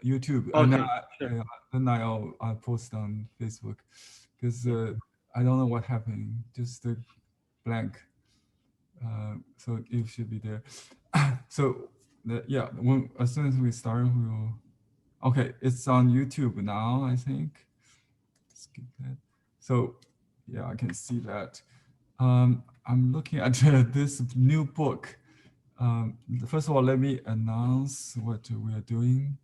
YouTube, Okay, sure. then I'll post on Facebook because I don't know what happened. Just a blank. So it should be there. So yeah, as soon as we start, we'll. Okay, it's on YouTube now, I think. Skip that. So yeah, I can see that. I'm looking at this new book. First of all, let me announce what we are doing.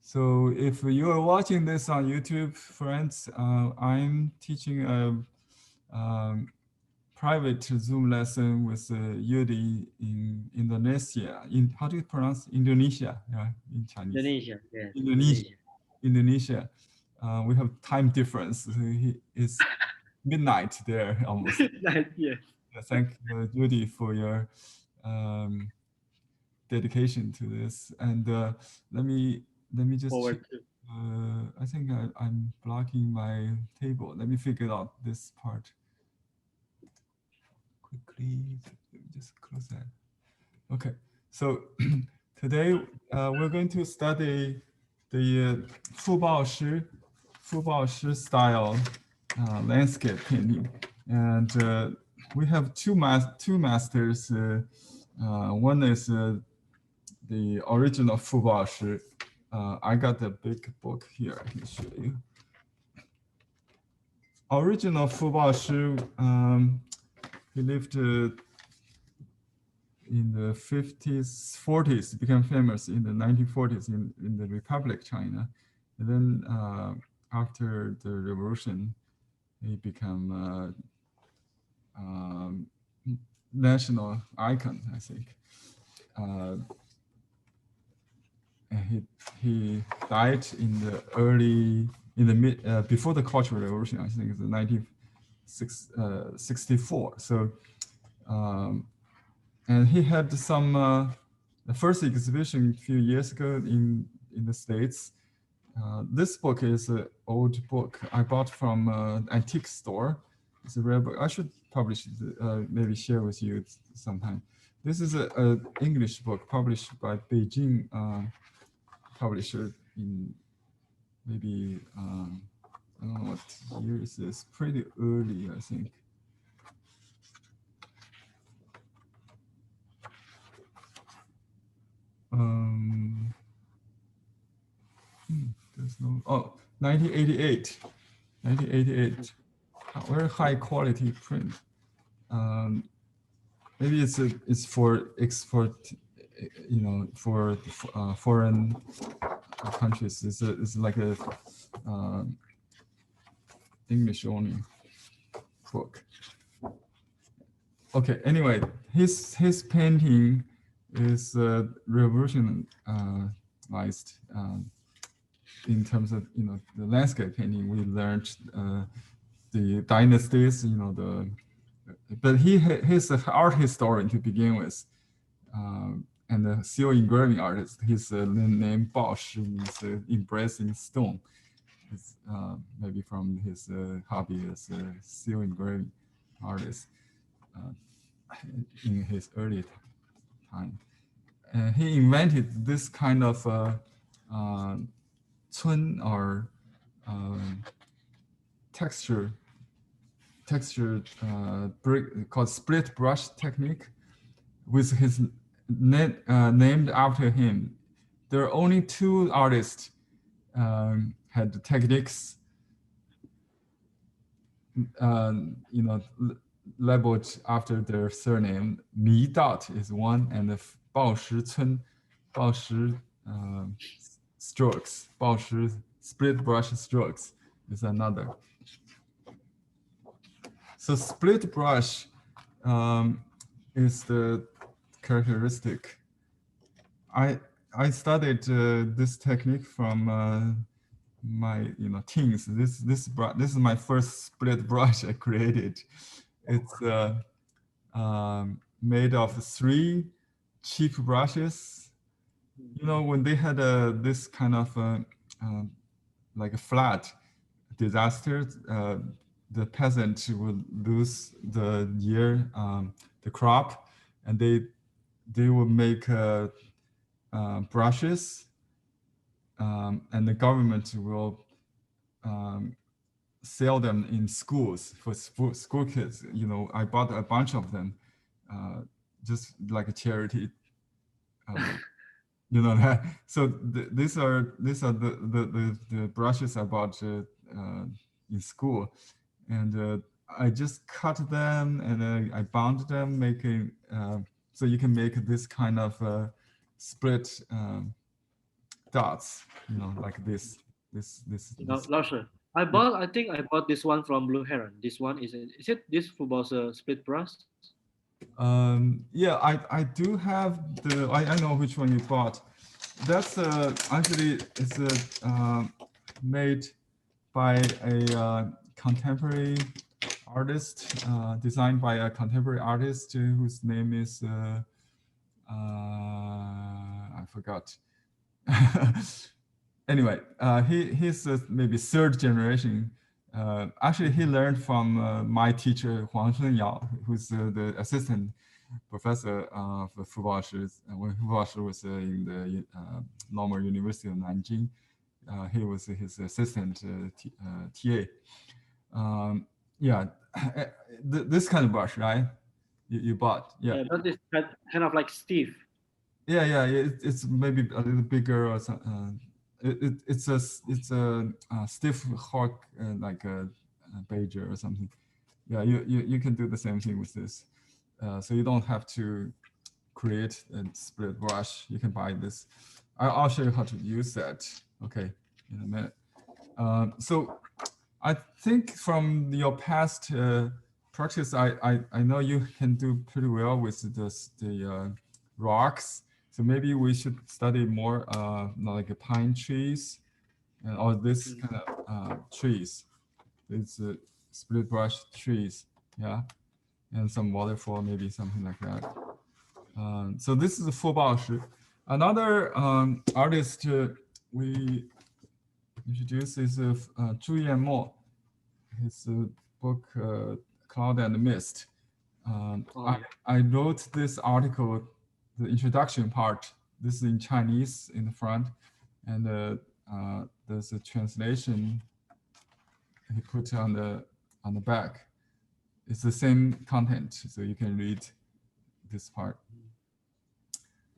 So if you are watching this on YouTube, friends, I'm teaching a private Zoom lesson with Yudhi in Indonesia. How do you pronounce Indonesia? Yeah, in Chinese. Indonesia, yes, Indonesia. Indonesia. Indonesia. We have time difference. So it's midnight there almost. Nice, yes. Thank Judy for your um, dedication to this. And let me just check. Forward to. I think I'm blocking my table. Let me figure out this part quickly. Let me just close that. Okay, so today we're going to study the Fu Baoshi style landscape painting, and we have two masters. One is the original Fu Baoshi. I got a big book here. I can show you. Original Fu Baoshi. He lived in the 50s, 40s, became famous in the 1940s in the Republic China. And then after the revolution, he became national icon, I think. And he died in the before the Cultural Revolution, I think it's 1964. So, and he had some, the first exhibition a few years ago in the States. This book is an old book I bought from an antique store. It's a rare book. I should publish it, maybe share with you sometime. This is an English book published by Beijing publisher in maybe, I don't know what year is this, pretty early, I think. There's no, 1988, 1988, very high quality print. Maybe it's for export, for foreign countries. It's like a English only book. Okay. Anyway, his painting is revolutionized in terms of the landscape painting. We learned the dynasties, but he's an art historian to begin with, and a seal engraving artist. His name Baoshi means embracing stone. It's maybe from his hobby as a seal engraving artist in his early time. He invented this kind of cun or textured brick called split brush technique, with his named after him. There are only two artists had the techniques labeled after their surname. Mi Dot is one, and the Baoshi Cun, Baoshi strokes, Baoshi split brush strokes is another. So split brush is the characteristic. I studied this technique from my teens. This is my first split brush I created. It's made of 3 cheap brushes. When they had this kind of like a flood disaster, the peasant would lose the the crop, and they would make brushes and the government will sell them in schools for school kids. You know, I bought a bunch of them, just like a charity. You know that. So these are the brushes I bought in school, and I just cut them and I bound them, making so you can make this kind of split dots. You know, like this. This. Lauscher. Yeah. I think I bought this one from Blue Heron. This one is it this football split brush? Yeah, I do have the. I know which one you bought. That's actually it's made by a contemporary artist, designed by a contemporary artist whose name is I forgot. Anyway, he's maybe third generation. Actually, he learned from my teacher Huang Shenyao, who's the assistant professor of Fu Baoshi when Fu Baoshi was in the Normal University of Nanjing. He was his assistant TA. Yeah, this kind of brush, right? You bought, yeah. Yeah, but it's kind of like stiff. Yeah. It's maybe a little bigger or something. It's a stiff hawk like a Beijing or something. Yeah, you can do the same thing with this. So you don't have to create a split brush. You can buy this. I'll show you how to use that. Okay, in a minute. So I think from your past practice, I know you can do pretty well with the rocks. So maybe we should study more like pine trees or this Mm. kind of trees. It's split brush trees, yeah, and some waterfall, maybe something like that. So this is Fu Baoshi. Another artist we introduced is Julian Mo. His book Cloud and Mist. Oh, I wrote this article, the introduction part. This is in Chinese in the front, and there's a translation he put on the back. It's the same content, so you can read this part.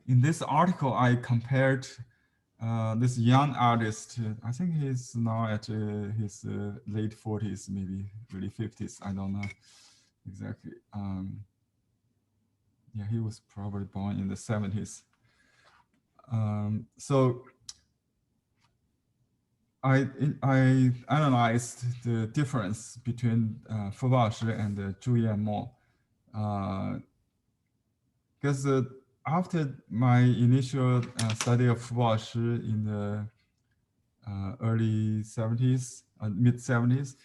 In this article, I compared this young artist. I think he's now at his late 40s, maybe early 50s. I don't know exactly. Yeah, he was probably born in the 70s. So I analyzed the difference between Fu Baoshi and Julian Mo. Because after my initial study of Fu Baoshi in the early 70s, mid 70s,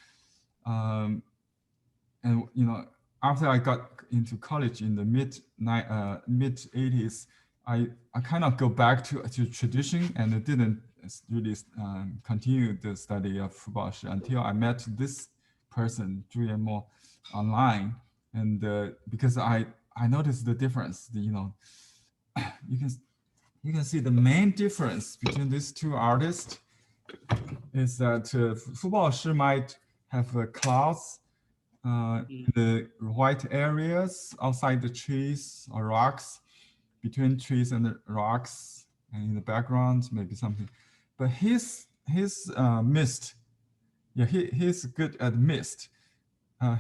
and you know, after I got into college in the mid 80s, I kind of go back to tradition and didn't really continue the study of Fu Baoshi until I met this person, Julian Mo, online, and because I noticed the difference. You know, you can see the main difference between these two artists is that Fu Baoshi might have clouds in the white areas outside the trees or rocks, between trees and the rocks, and in the background maybe something. But his mist, yeah, he's good at mist.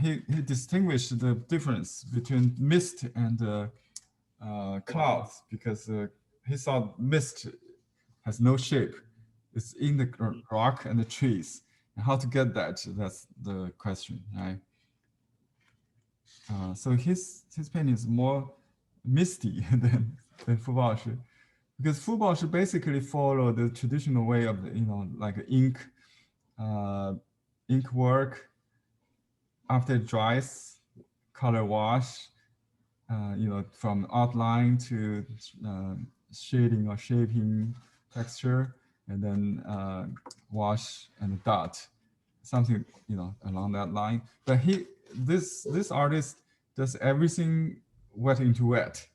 He distinguished the difference between mist and clouds because he saw mist has no shape. It's in the rock and the trees. And how to get that? That's the question, right? So his painting is more misty than Fu Baoshi, because Fu Baoshi basically follow the traditional way of like ink work. After it dries, color wash, from outline to shading or shaping texture, and then wash and dot, something along that line. But this artist does everything wet into wet.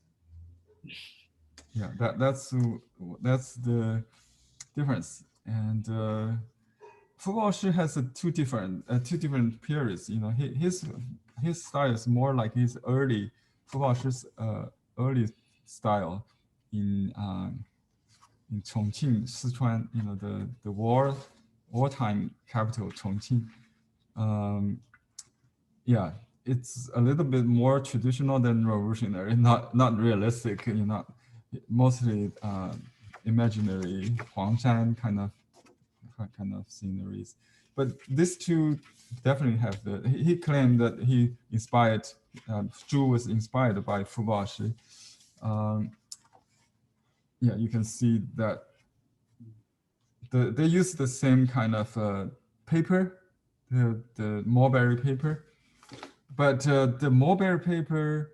Yeah, that's the difference. And Fu Baoshi has two different periods. You know, his style is more like his early Fu Baoshi's early style in Chongqing, Sichuan. You know, the wartime capital Chongqing. Um, yeah, it's a little bit more traditional than revolutionary, not realistic. You know, mostly imaginary Huangshan kind of sceneries. But these two definitely have the. He claimed that he inspired. Zhu was inspired by Fu Baoshi. Um, yeah, you can see that they use the same kind of paper, the mulberry paper, but the mulberry paper,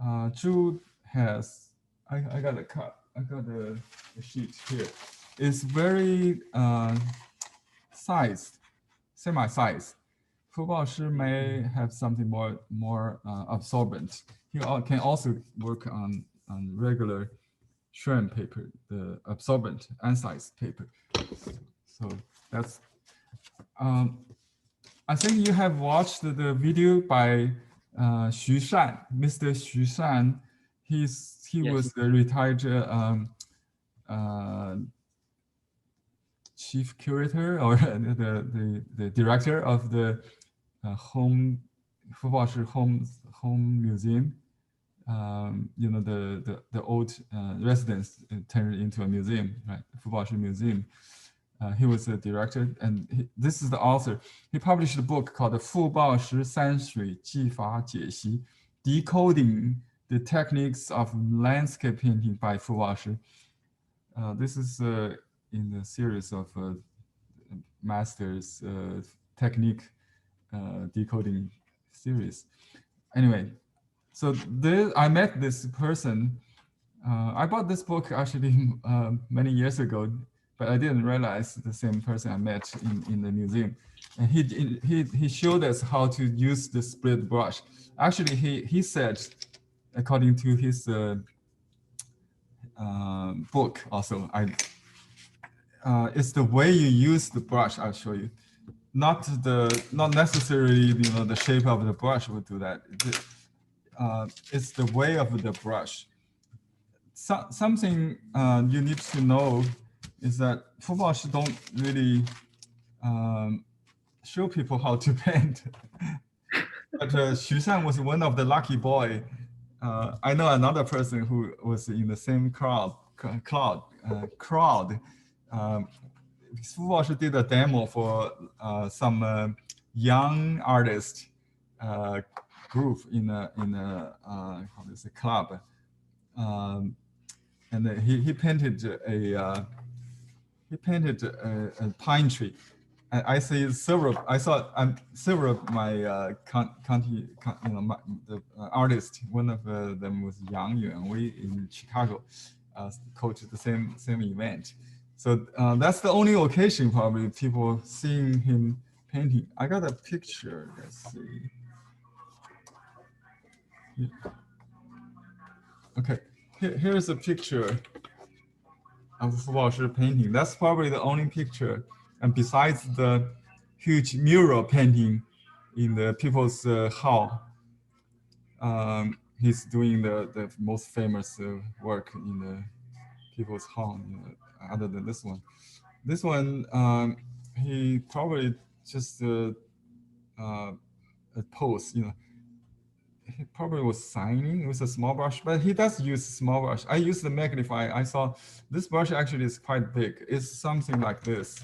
Zhu has. I got a cut. I got a sheet here. It's very sized, semi-sized. Fu Baoshi may have something more absorbent. He can also work on regular shrimp paper, the absorbent unsized paper. So that's. Um, I think you have watched the video by Xu Shan, Mr. Xu Shan. He Yes. was the retired uh, chief curator or the director of the home Fu Baoshi home museum. You know, the old residence turned into a museum, right? Fu Baoshi Museum. He was the director, and this is the author. He published a book called "傅抱石山水技法解析: Decoding the Techniques of Landscape Painting by Fu Baoshi." This is in the series of master's technique decoding series. Anyway, so I met this person. I bought this book actually many years ago, but I didn't realize the same person I met in the museum. And he showed us how to use the split brush. Actually, he said, according to his book, also, it's the way you use the brush. I'll show you. Not necessarily, you know, the shape of the brush would do that. It's the way of the brush. Something you need to know is that Fu Baoshi don't really show people how to paint. But Xu Shan was one of the lucky boy. I know another person who was in the same crowd. Fu Baoshi did a demo for some young artist group in a how is it, club. And he painted a pine tree. I see several. I saw several of my the artists. One of them was Yang Yuanwei in Chicago, coached the same event. So that's the only occasion probably people seeing him painting. I got a picture. Let's see. Yeah. Okay, here's a picture of Fu Baoshi painting. That's probably the only picture. And besides the huge mural painting in the People's Hall, he's doing the most famous work in the People's Hall, you know, other than this one. This one, he probably just a pose, you know. He probably was signing with a small brush, but he does use small brush. I use the magnify. I saw this brush actually is quite big. It's something like this.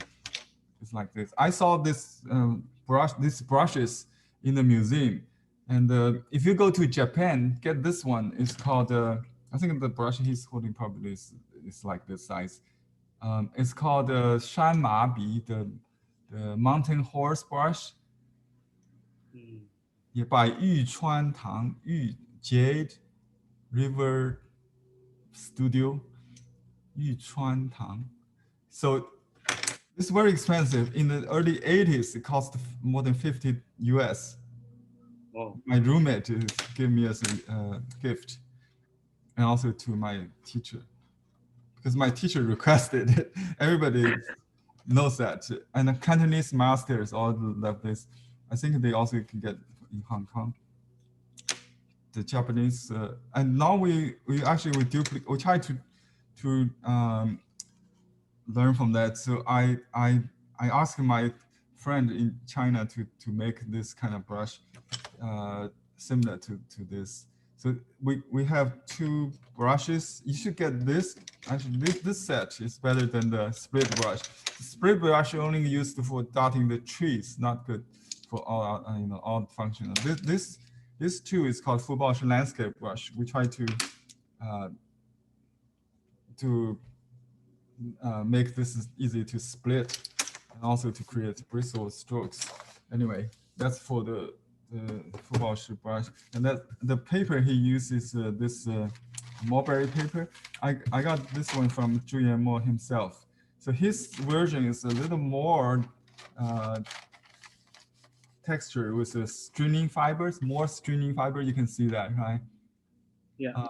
It's like this. I saw this these brushes in the museum, and if you go to Japan, get this one. It's called. I think the brush he's holding probably is like this size. It's called Shan Ma Bi, the mountain horse brush. By Yuchuan Tang Yu Jade River Studio, Yuchuan Tang. So it's very expensive. In the early 80s, it cost more than 50 US. Wow. My roommate gave me as a gift, and also to my teacher, because my teacher requested it. Everybody knows that. And the Cantonese masters all love this. I think they also can get in Hong Kong. The Japanese, and now we actually we duplicate. We try to learn from that. So I asked my friend in China to make this kind of brush similar to this. So we have two brushes. You should get this. Actually, this set is better than the split brush. The split brush only used for dotting the trees, not good for all all functional. This tool is called Fu Baoshi landscape brush. We try uh, to make this easy to split and also to create bristle strokes. Anyway, that's for the Fu Baoshi brush. And that the paper he uses this mulberry paper. I got this one from Julian Mo himself. So his version is a little more texture with the stringing fibers, more stringing fiber. You can see that, right? Yeah,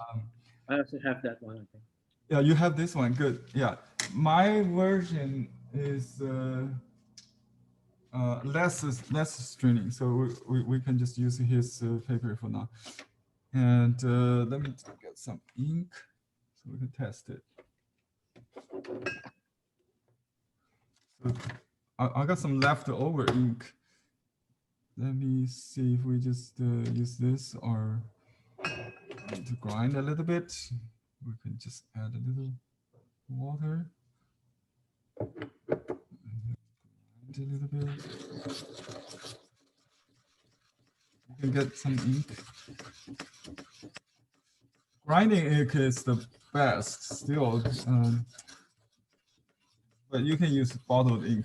I also have that one, I think. Yeah, you have this one. Good. Yeah, my version is less stringing, so we can just use his paper for now. And let me get some ink so we can test it. So I got some leftover ink. Let me see if we just use this or to grind a little bit. We can just add a little water. Grind a little bit. You can get some ink. Grinding ink is the best still, but you can use bottled ink.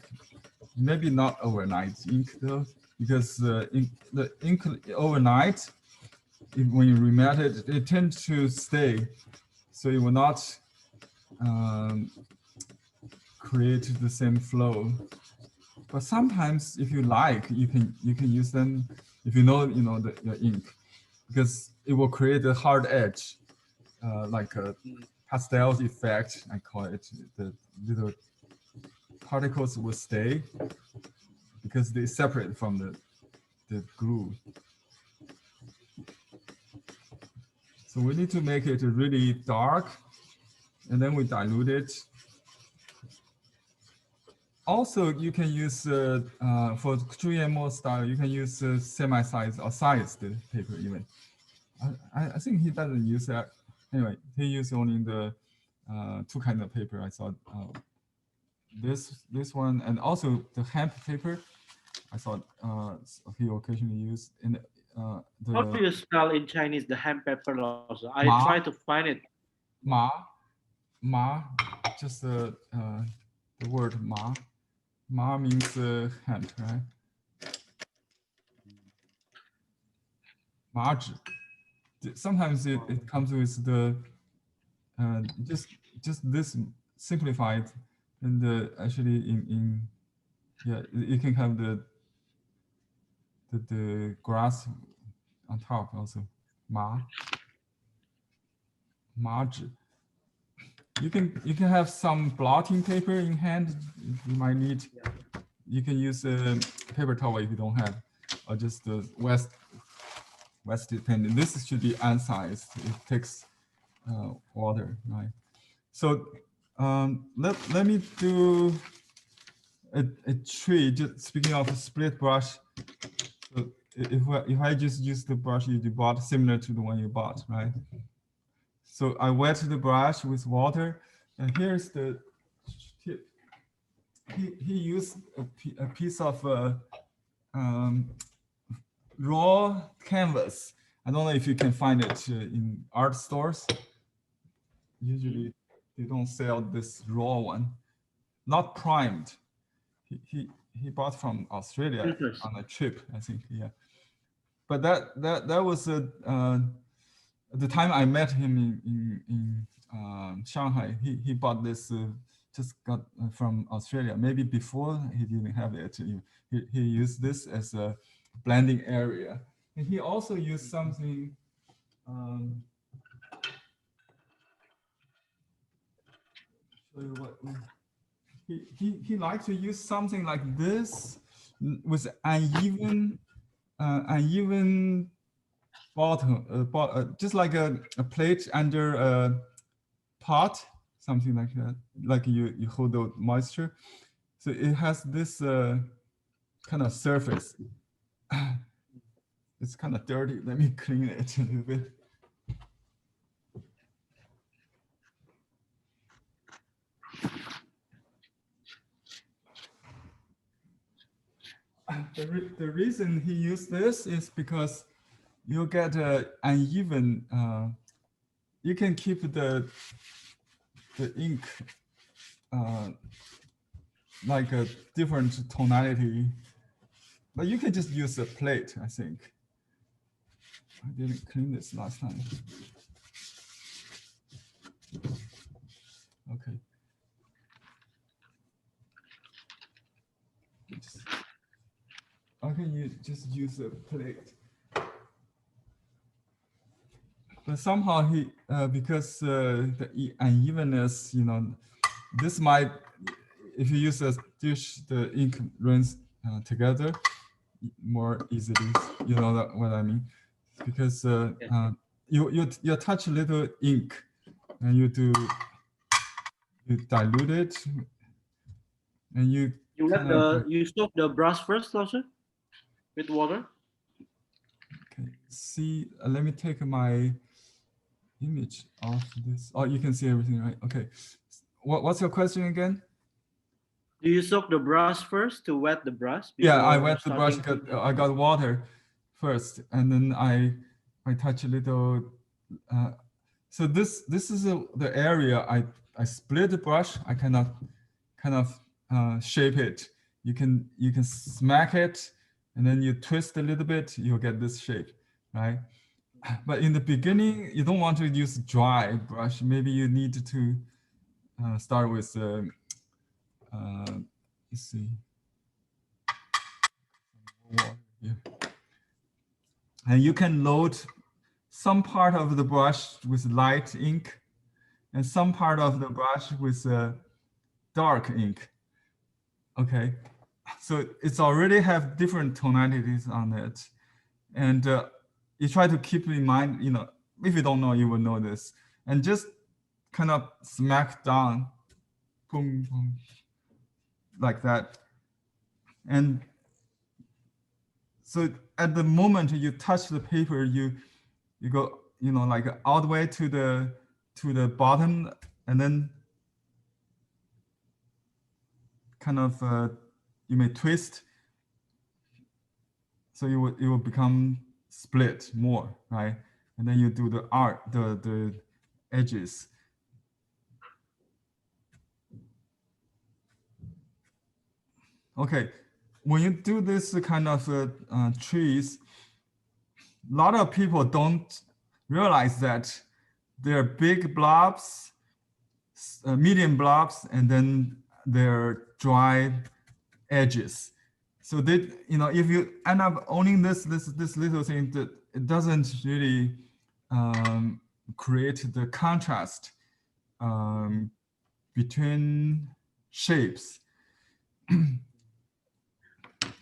Maybe not overnight ink though, because the ink overnight, when you remat it, it tends to stay, so it will not create the same flow. But sometimes, if you like, you can use them if you know your ink, because it will create a hard edge, like a pastel effect. I call it. The little particles will stay because they separate from the glue. So we need to make it really dark, and then we dilute it. Also, you can use for Julian Mo style, you can use semi-sized or sized paper even. I think he doesn't use that. Anyway, he used only the two kinds of paper. I thought this one and also the hemp paper. I thought he occasionally used in How the do you spell in Chinese the hand pepper also? I try ma to find it. ma ma, just the word ma. Ma means hemp, right? Ma. Sometimes it comes with the just this simplified, and actually in yeah, you can have the grass on top also. Ma marge. You can have some blotting paper in hand if you might need. You can use a paper towel if you don't have, or just the west pen. This should be unsized. It takes water, right? So let me do a tree. Just speaking of split brush, so if I just use the brush you bought, similar to the one you bought, right? So I wet the brush with water, and here's the tip. He used a piece of raw canvas. I don't know if you can find it in art stores. Usually they don't sell this raw one, not primed. He bought from Australia on a trip, I think. Yeah, but that was the time I met him in Shanghai. He bought this. Just got from Australia. Maybe before he didn't have it. He used this as a blending area, and he also used something. Show you what he likes to use something like this with uneven bottom, just like a plate under a pot, something like that, like you hold the moisture. So it has this kind of surface. It's kind of dirty. Let me clean it a little bit. The reason he used this is because you get uneven. You can keep the ink like a different tonality, but you can just use a plate. I think I didn't clean this last time. Okay. Okay, you just use a plate. But somehow he, because the unevenness, this might, if you use a dish, the ink runs together more easily. You know what I mean? Because you touch a little ink, and you dilute it, and you you soak the brush first also with water. Okay, see, let me take my image of this. Oh, you can see everything, right? Okay. What's your question again? Do you soak the brush first to wet the brush? Yeah, I wet the brush. I got water first, and then I touch a little. So this is the area I split the brush. I cannot kind of shape it. You can smack it, and then you twist a little bit. You'll get this shape, right? But in the beginning, you don't want to use dry brush. Maybe you need to start with, let's see, water here. And you can load some part of the brush with light ink and some part of the brush with dark ink. Okay, so it's already have different tonalities on it. And you try to keep in mind, if you don't know, you will know this. And just kind of smack down, boom, boom, like that. And so at the moment you touch the paper, you go, like all the way to the bottom, and then kind of you may twist. So it will become split more, right? And then you do the art, the edges. Okay, when you do this kind of trees, a lot of people don't realize that there are big blobs, medium blobs, and then there are dry edges. So that, if you end up owning this little thing, that it doesn't really create the contrast between shapes.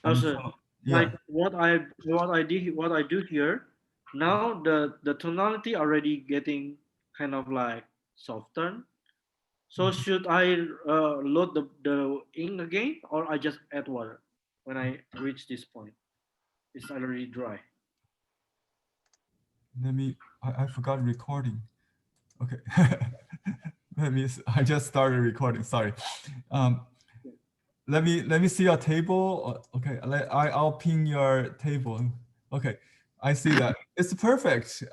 Also, like what I do here, now the tonality already getting kind of like softer. So should I load the ink again, or I just add water when I reach this point? It's already dry. I forgot recording. Okay. I just started recording, sorry. Let me see your table. Okay, I'll ping your table. Okay, I see that. It's perfect.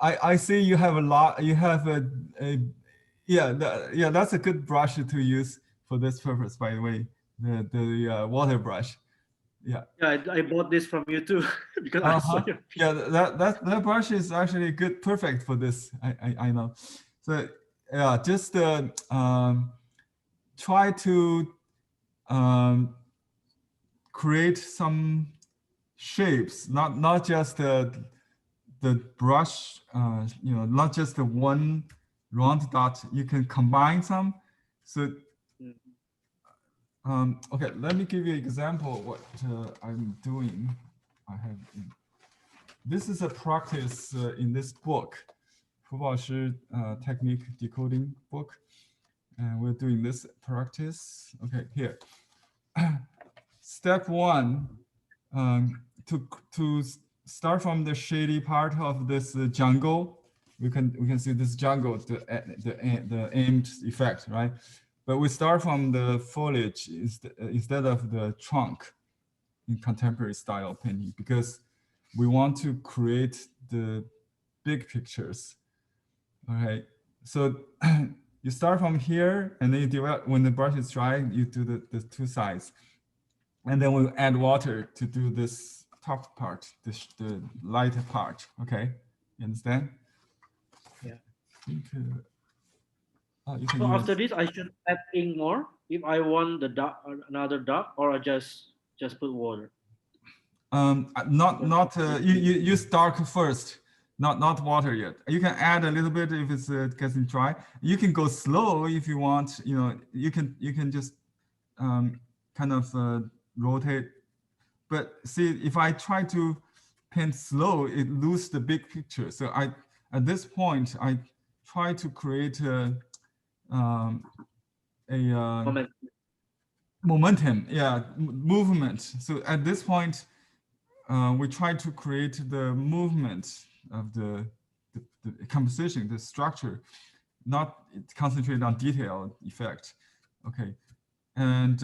I see you have a lot, you have yeah, that's a good brush to use for this purpose, by the way, the water brush. Yeah. Yeah, I bought this from you too because I saw your. Yeah, that brush is actually good, perfect for this. I know. So yeah, just try to create some shapes, not just the brush, not just the one round dot. You can combine some. So Okay, let me give you an example of what I'm doing. I have this is a practice in this book, Fu Baoshi technique decoding book, and we're doing this practice. Okay, here. Step one, to start from the shady part of this jungle. We can see this jungle, the aimed effect, right? But we start from the foliage instead of the trunk in contemporary style painting, because we want to create the big pictures. All right. So you start from here, and then you develop, when the brush is dry, you do the two sides. And then we'll add water to do this top part, the lighter part. Okay. You understand? Yeah. You can So after use this, I should add ink more if I want the dark, another dark, or I just put water. not you use dark first, not water yet. You can add a little bit if it's getting dry. You can go slow if you want. You know, you can just kind of rotate. But see, if I try to paint slow, it loses the big picture. So at this point I try to create a Moment. momentum, yeah, movement. So at this point, we try to create the movement of the composition, the structure, not concentrate on detail effect. Okay, and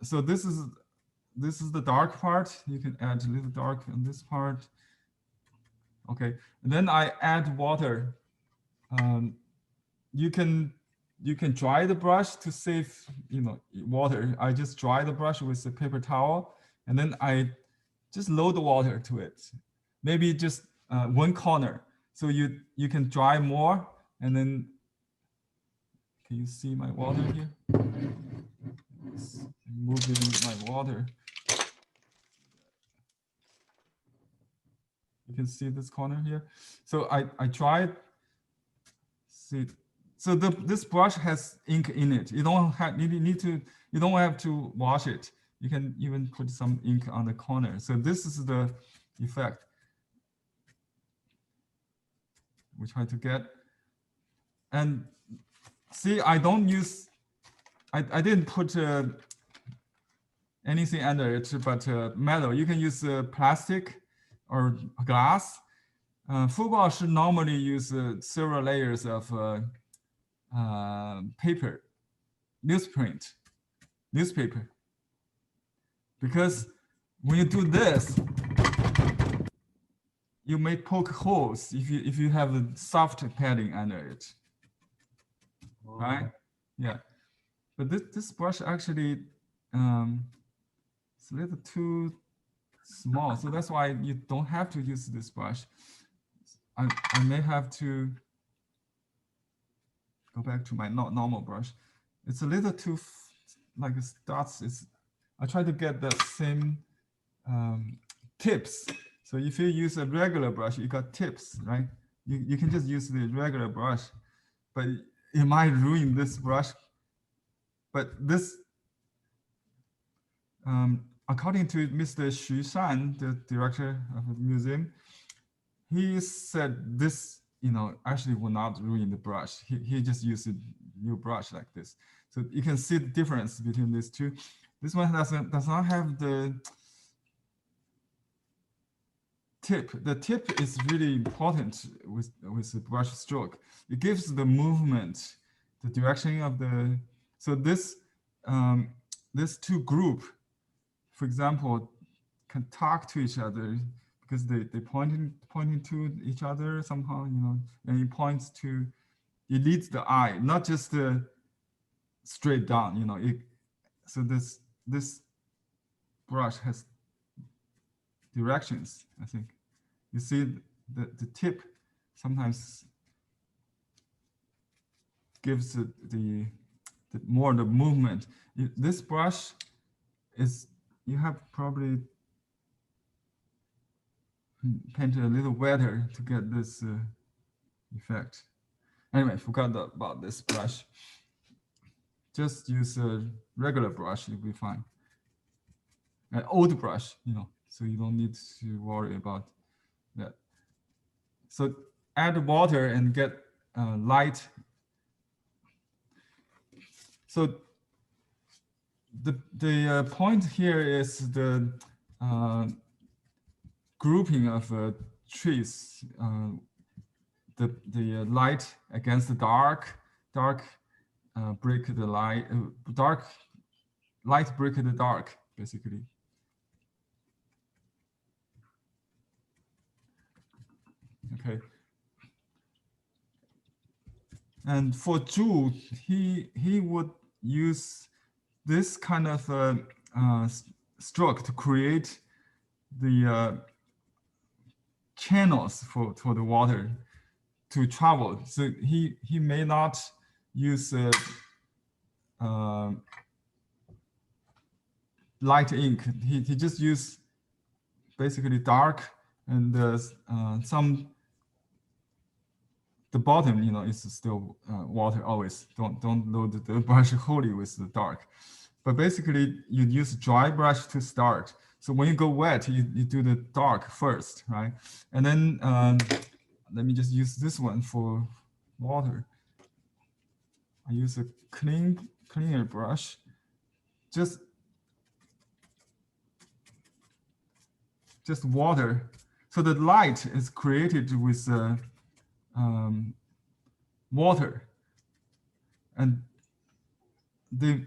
so this is the dark part. You can add a little dark on this part. Okay, and then I add water. You can dry the brush to save water. I just dry the brush with a paper towel, and then I just load the water to it. Maybe just one corner, so you can dry more. And then can you see my water here? Moving my water. You can see this corner here. So I tried. See, so this brush has ink in it. You don't have you don't have to wash it. You can even put some ink on the corner. So this is the effect we try to get. And see, I don't use. I didn't put anything under it, but metal. You can use plastic or glass. Fu Baoshi normally use several layers of paper, newspaper, because when you do this, you may poke holes if you have a soft padding under it, right? Yeah, but this brush actually it's a little too small, so that's why you don't have to use this brush. I may have to go back to my normal brush. It's a little too like it starts. I try to get the same tips. So if you use a regular brush, you got tips, right? You can just use the regular brush, but it might ruin this brush. But this, according to Mr. Xu Shan, the director of the museum, he said this, actually will not ruin the brush. He just used a new brush like this. So you can see the difference between these two. This one does not have the tip. The tip is really important with the brush stroke. It gives the movement, the direction of the. So this this two group, for example, can talk to each other because they pointing to each other somehow, and it points to, it leads the eye, not just straight down, so this brush has directions. I think you see the tip sometimes gives the more the movement. This brush is, you have probably painted a little wetter to get this effect. Anyway, forgot about this brush. just use a regular brush, it'll be fine. An old brush, so you don't need to worry about that. So add water and get light. So the point here is the grouping of trees, the light against the dark break the light, light break the dark, basically. Okay. And for Zhu, he would use this kind of stroke to create the channels for the water to travel. So he may not use light ink. He just use basically dark and the bottom, is still water always. Don't load the brush wholly with the dark. But basically, you use dry brush to start. So when you go wet, you do the dark first, right? And then let me just use this one for water. I use a cleaner brush. Just water. So the light is created with water, and the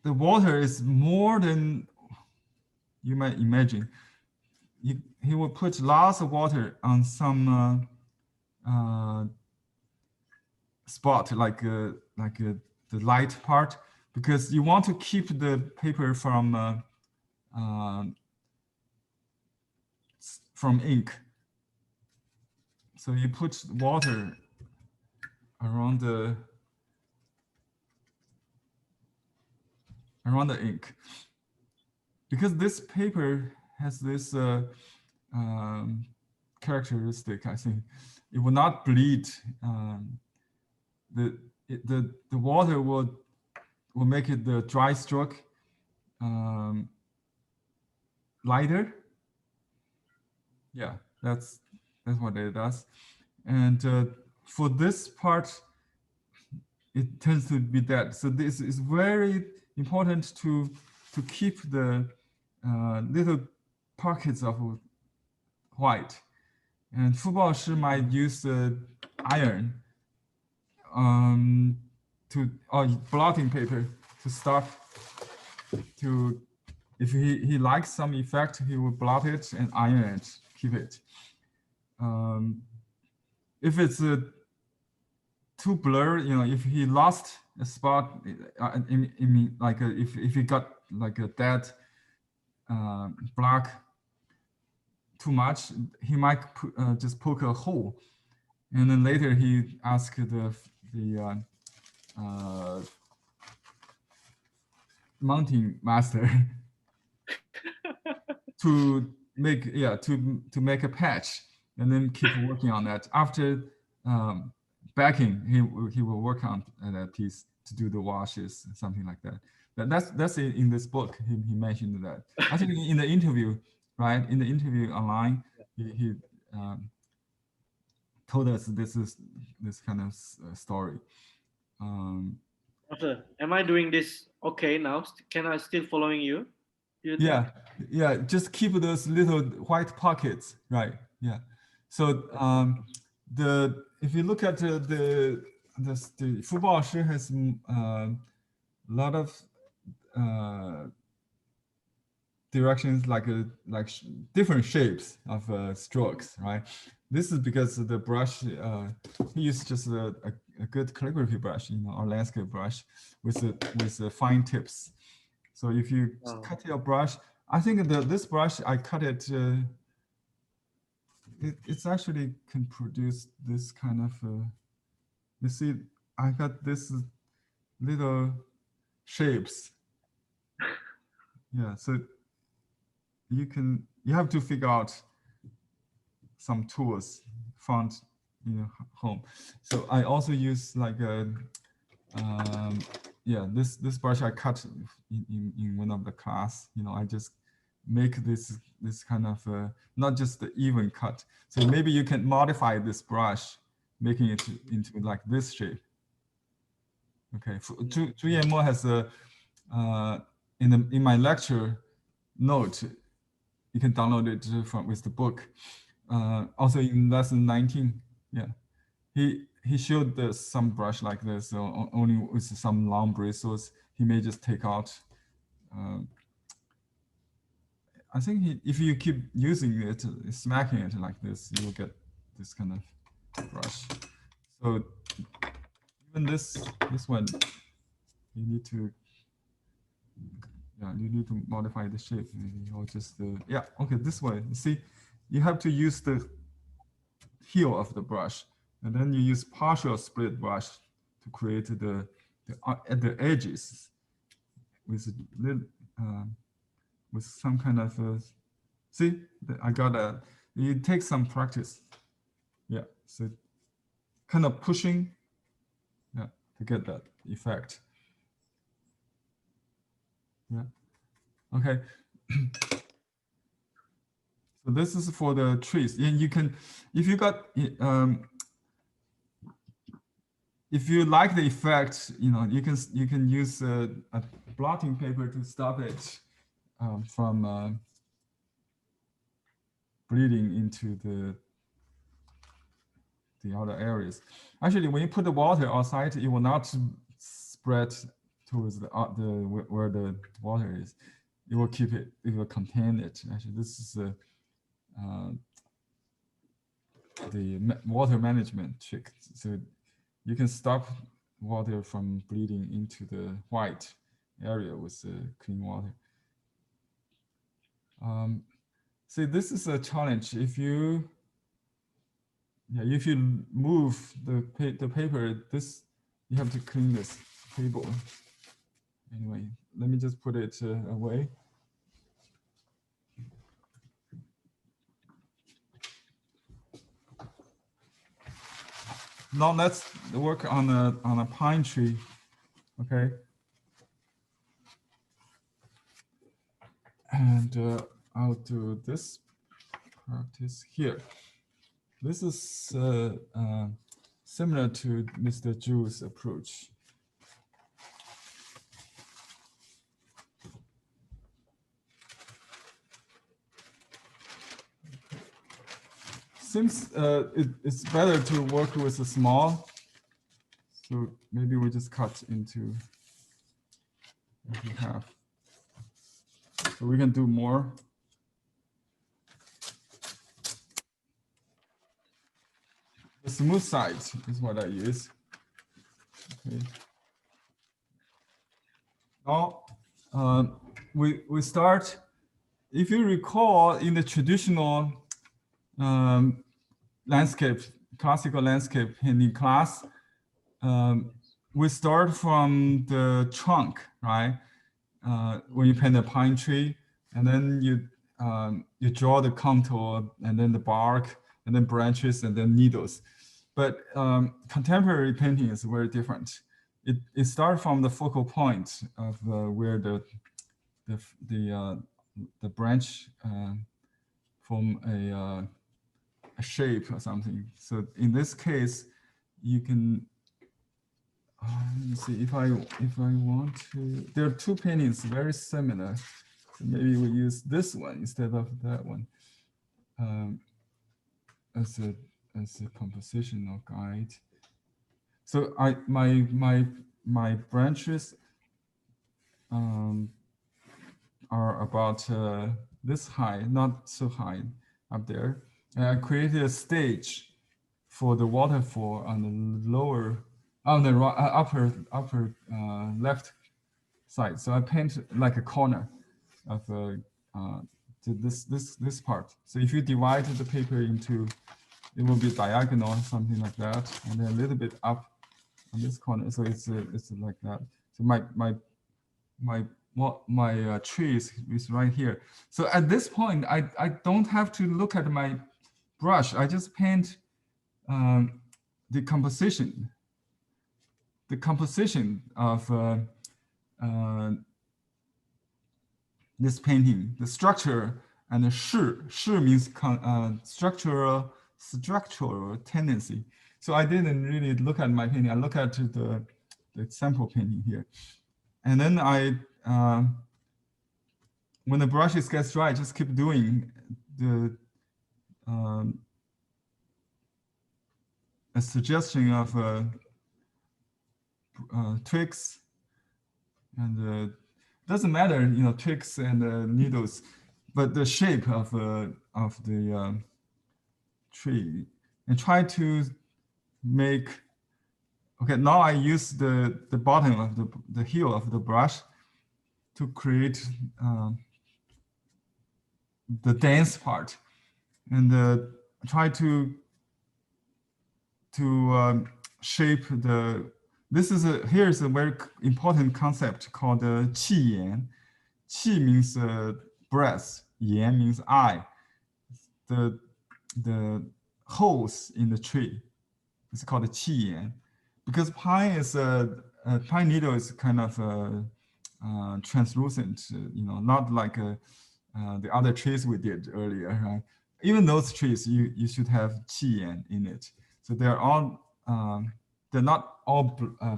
water is more than you might imagine. He will put lots of water on some spot, like the light part, because you want to keep the paper from ink. So you put water around the ink, because this paper has this characteristic. I think it will not bleed. The water will make it the dry stroke lighter. Yeah, that's what it does. And for this part, it tends to be dead. So this is very important to keep the little pockets of white. And Fu Baoshi might use iron or blotting paper to start to, if he likes some effect, he will blot it and iron it, keep it. If it's too blurred, if he lost a spot, like if he got like a dead black too much, he might just poke a hole, and then later he asked the mounting master to make a patch, and then keep working on that. After backing, he will work on that piece to do the washes, something like that. That's in this book. He mentioned that. I think in the interview, right? In the interview online, he told us this kind of story. Am I doing this okay now? Can I still following you? Yeah. Just keep those little white pockets, right? Yeah. So if you look at the Fu Baoshi has a lot of directions, like different shapes of strokes, right? This is because the brush he used just a good calligraphy brush, or landscape brush with fine tips. So if you cut your brush, I think this brush I cut it. It's actually can produce this kind of. You see, I got this little shapes. Yeah, so you have to figure out some tools found in your home. So I also use like a yeah, this brush I cut in one of the class. You know, I just make this kind of not just the even cut. So maybe you can modify this brush, making it into like this shape. Okay, Julian Mo has a in my lecture note. You can download it from with the book. Also in lesson 19, yeah, he showed some brush like this, only with some long bristles. He may just take out. I think if you keep using it, smacking it like this, you will get this kind of brush. So even this one, you need to modify the shape maybe, or just yeah, okay, this way. You see, you have to use the heel of the brush, and then you use partial split brush to create at the edges with little with some kind of see, I got that. It takes some practice. Yeah, so kind of pushing, yeah, to get that effect. Yeah, okay. So this is for the trees. And you can, if you got, if you like the effect, you know, you can use a blotting paper to stop it from bleeding into the other areas. Actually, when you put the water outside, it will not spread towards where the water is. It will keep it. It will contain it. Actually, this is the water management trick. So you can stop water from bleeding into the white area with clean water. See, this is a challenge. If you move the paper, you have to clean this table. Anyway, let me just put it away. Now let's work on a pine tree. Okay. And I'll do this practice here. This is similar to Mr. Zhu's approach. Seems it's better to work with a small, so maybe we just cut into half. So we can do more. The smooth side is what I use. Okay. Now we start. If you recall, in the traditional landscape, classical landscape painting class, we start from the trunk, right? When you paint a pine tree, and then you draw the contour, and then the bark, and then branches, and then needles. But contemporary painting is very different. It starts from the focal point of where the branch form a shape or something. So in this case, you can let me see if I want to. There are two paintings very similar. So maybe we use this one instead of that one as a compositional guide. So my branches are about this high, not so high up there. And I created a stage for the waterfall on the lower, on the upper left side. So I paint like a corner of this part. So if you divide the paper into, it will be diagonal, something like that, and then a little bit up on this corner. So it's like that. So my tree is right here. So at this point, I don't have to look at my brush. I just paint the composition. the composition of this painting, the structure and the shi means structural tendency. So I didn't really look at my painting. I look at the sample painting here, and then when the brushes gets dry, just keep doing the a suggestion of twigs, and doesn't matter, twigs and needles, but the shape of the tree, and try to make. Okay, now I use the bottom of the heel of the brush to create the dense part, and try to shape the. Here's a very important concept called qi yan. Qi means breath, yan means eye. The holes in the tree, it's called qi yan, because pine needle is kind of translucent, not like the other trees we did earlier, right? Even those trees, you should have qi yan in it. So they're not all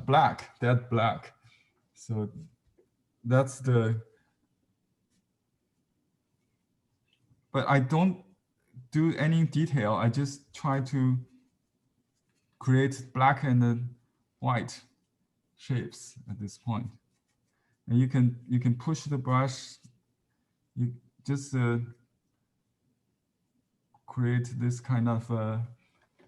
black, they're black. So that's but I don't do any detail. I just try to create black and white shapes at this point. And you can push the brush. You just create this kind of.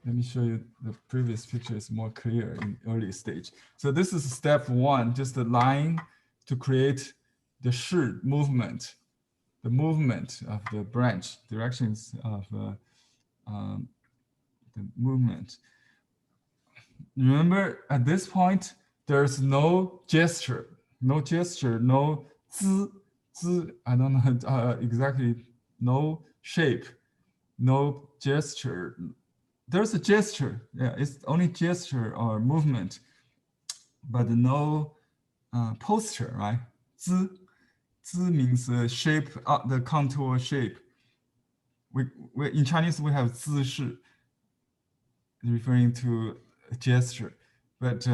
Let me show you the previous picture is more clear in early stage. So this is step one, just a line to create the shi movement, the movement of the branch, directions of the movement. Remember, at this point, there's no gesture, no zi, I don't know exactly, no shape, no gesture. There's a gesture, yeah, it's only gesture or movement, but no posture, right? Zi means shape, the contour shape. We in Chinese we have 姿势, referring to a gesture, but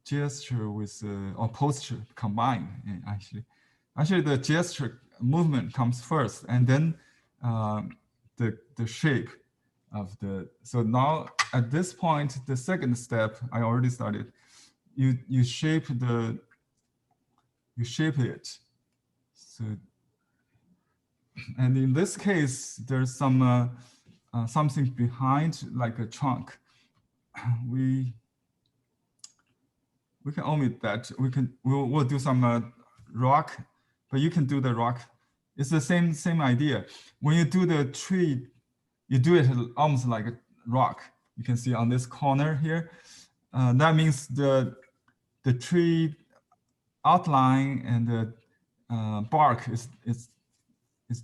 gesture with or posture combined. Actually, the gesture movement comes first, and then the shape of the. So now at this point, the second step I already started. You shape it. So, and in this case, there's some something behind, like a trunk. We can omit that. We'll do some rock, but you can do the rock. It's the same idea. When you do the tree, you do it almost like a rock. You can see on this corner here. That means the tree outline and the bark is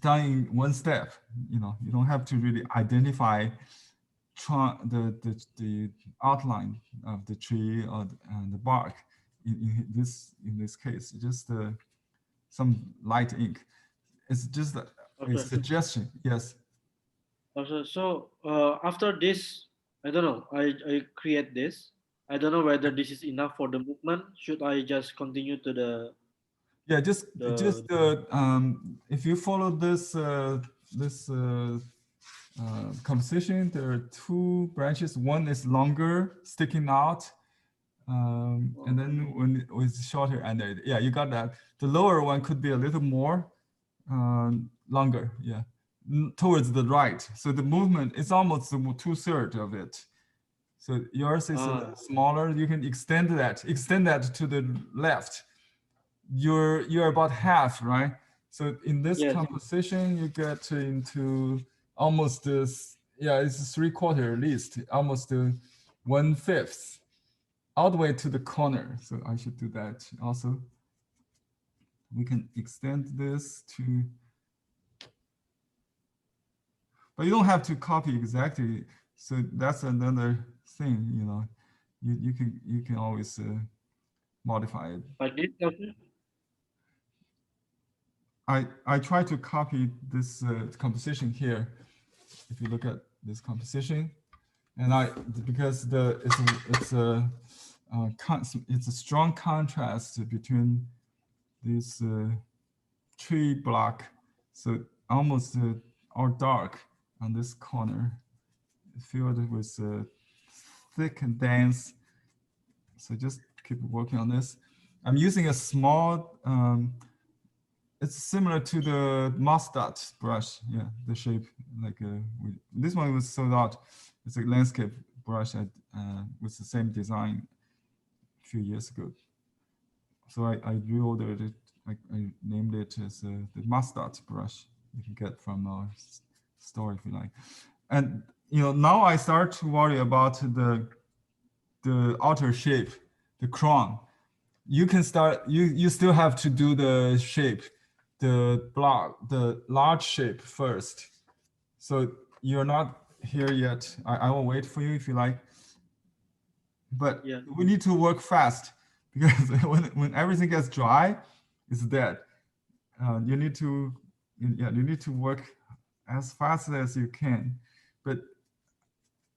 done in one step. You don't have to really identify the outline of the tree or the bark. In this case, just some light ink. It's just a suggestion. Yes. Also, so after this, I don't know. I create this. I don't know whether this is enough for the movement. Should I just continue to the? Yeah, just if you follow this composition, there are two branches. One is longer, sticking out, and then when it's shorter, and yeah, you got that. The lower one could be a little more longer, yeah, towards the right. So the movement is almost 2/3 of it. So yours is smaller. You can extend that to the left. You're about half, right? So in this composition, you get into almost this, yeah, it's 3/4 at least, almost 1/5, all the way to the corner. So I should do that also. We can extend this to, but you don't have to copy exactly. So that's another thing, you know, you can always modify it. Like this also? I try to copy this composition here. If you look at this composition, and because it's a strong contrast between this tree block, so almost all dark on this corner, filled with thick and dense. So just keep working on this. I'm using a small. It's similar to the mustard brush, yeah, the shape. Like this one was sold out. It's a landscape brush with the same design a few years ago. So I reordered it. I named it as the mustard brush. You can get from our store if you like. And you know, now I start to worry about the outer shape, the crown. You can start. You still have to do the shape, the block, the large shape first. So you're not here yet. I will wait for you if you like. But Yeah. we need to work fast because when everything gets dry, it's dead. You need to work as fast as you can. But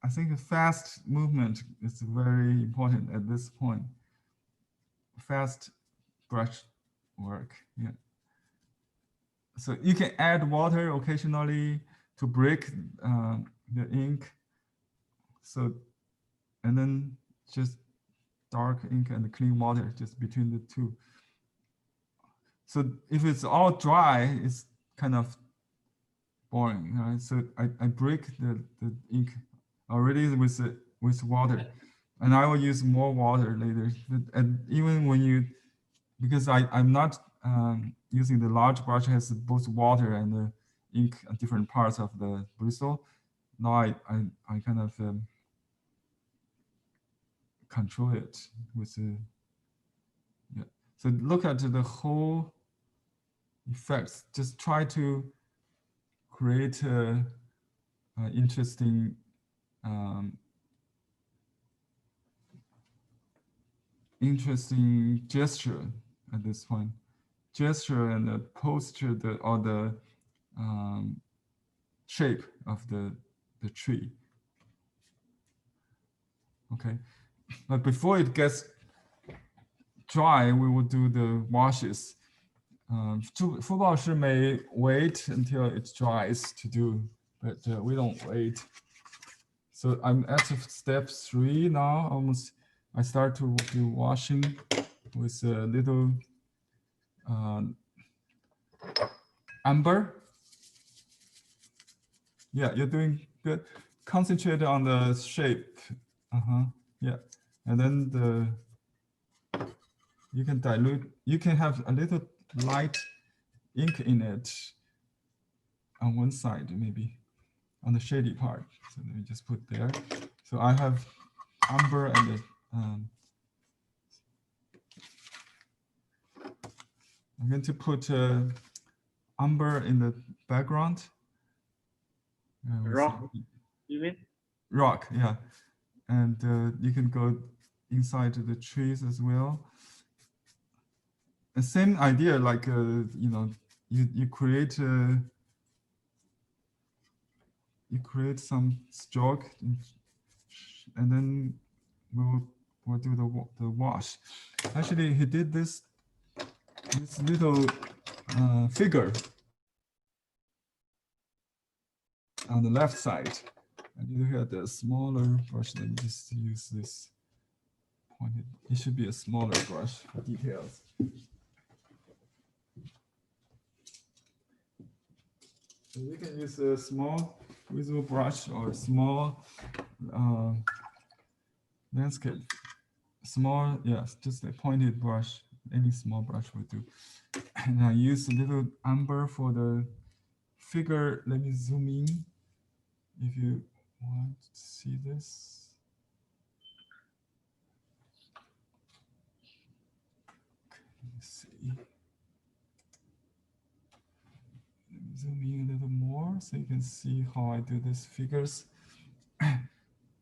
I think a fast movement is very important at this point. Fast brush work. Yeah. So you can add water occasionally to break the ink. So, and then just dark ink and clean water just between the two. So if it's all dry, it's kind of boring, right? So I break the ink already with water, and I will use more water later. And even when you, because I'm not using the large brush, has both water and the ink at different parts of the bristle. Now I kind of control it with the, yeah. So look at the whole effects. Just try to create a interesting interesting gesture at this point. Gesture and the posture, or the shape of the tree. Okay, but before it gets dry, we will do the washes. Fu Baoshi may wait until it dries to do, but we don't wait. So I'm at step 3 now. Almost, I start to do washing with a little amber. Yeah, you're doing good. Concentrate on the shape. Yeah, and then you can dilute. You can have a little light ink in it on one side, maybe on the shady part. So let me just put there. So I have amber and the, I'm going to put amber in the background. Rock, you mean? Rock, yeah. And you can go inside the trees as well. The same idea, like, you know, you create some stroke, and then we'll do the wash. Actually, he did this little figure on the left side. And you had a smaller brush. Let me just use this pointed. It should be a smaller brush for details. So you can use a small visual brush or a small landscape. Small, yes, just a pointed brush. Any small brush will do. And I use a little amber for the figure. Let me zoom in if you want to see this. Okay, let me see. Let me zoom in a little more so you can see how I do these figures.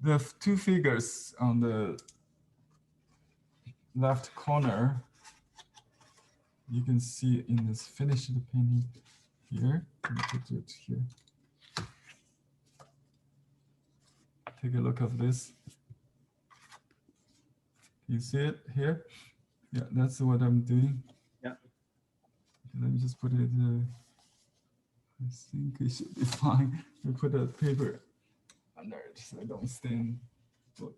the two figures on the left corner, you can see in this finished painting here. Let me put it here. Take a look at this. You see it here? Yeah, that's what I'm doing. Yeah. Let me just put it. I think it should be fine. We put a paper under it so I don't stain. You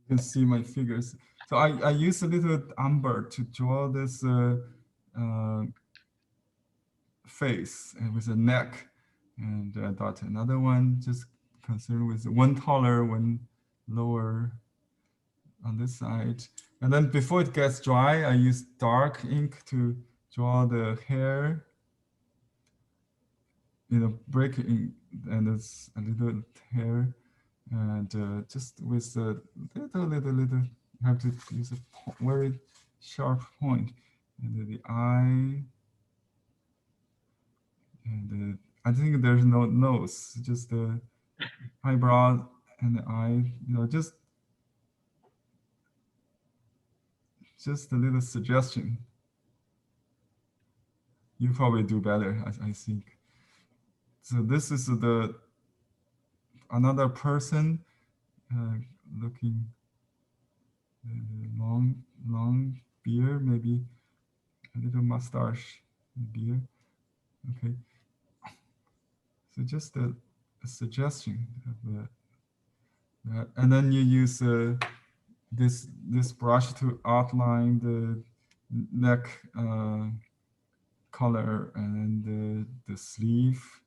can see my figures. So I use a little umber to draw this face and with a neck, and I thought another one just concerned with one taller, one lower on this side. And then before it gets dry, I use dark ink to draw the hair, break ink, and it's a little hair, and just with a little, you have to use a very sharp point, and the eye, and I think there's no nose, just the eyebrow and the eye, just a little suggestion. You probably do better, I think. So this is another person looking long beard, maybe a little mustache beard. Okay. So just a suggestion of that, and then you use this brush to outline the neck color and the sleeve.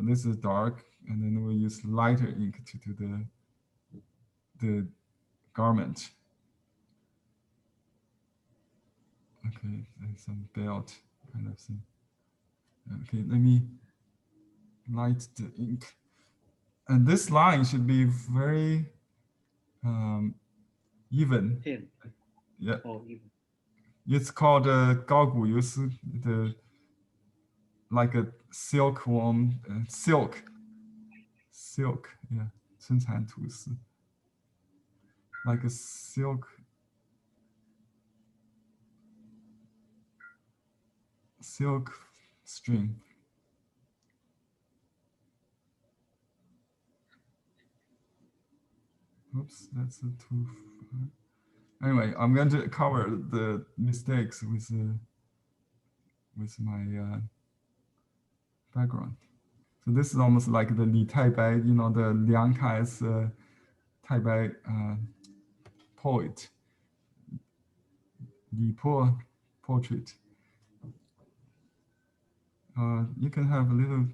This is dark, and then we use lighter ink to do the garment. Okay, and some belt kind of thing. Okay, let me light the ink. And this line should be very even. Thin. Yeah. Oh, even. It's called 高古油丝, like a silkworm, silk, yeah, 生产吐司, like a silk string. Oops, that's too far. Anyway, I'm going to cover the mistakes with my background. So this is almost like the Li Taibai, the Liang Kai's Taibai poet, Li Po portrait. You can have a little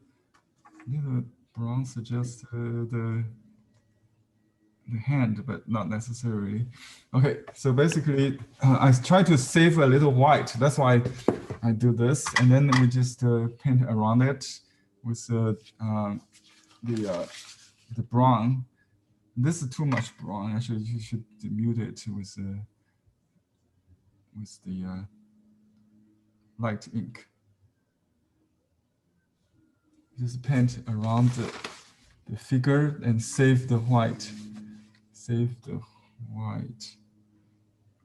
brown suggest the hand, but not necessarily. Okay, so basically, I try to save a little white. That's why I do this, and then we just paint around it with the brown. This is too much brown. Actually, you should mute it with the light ink. Just paint around the figure and save the white. Save the white.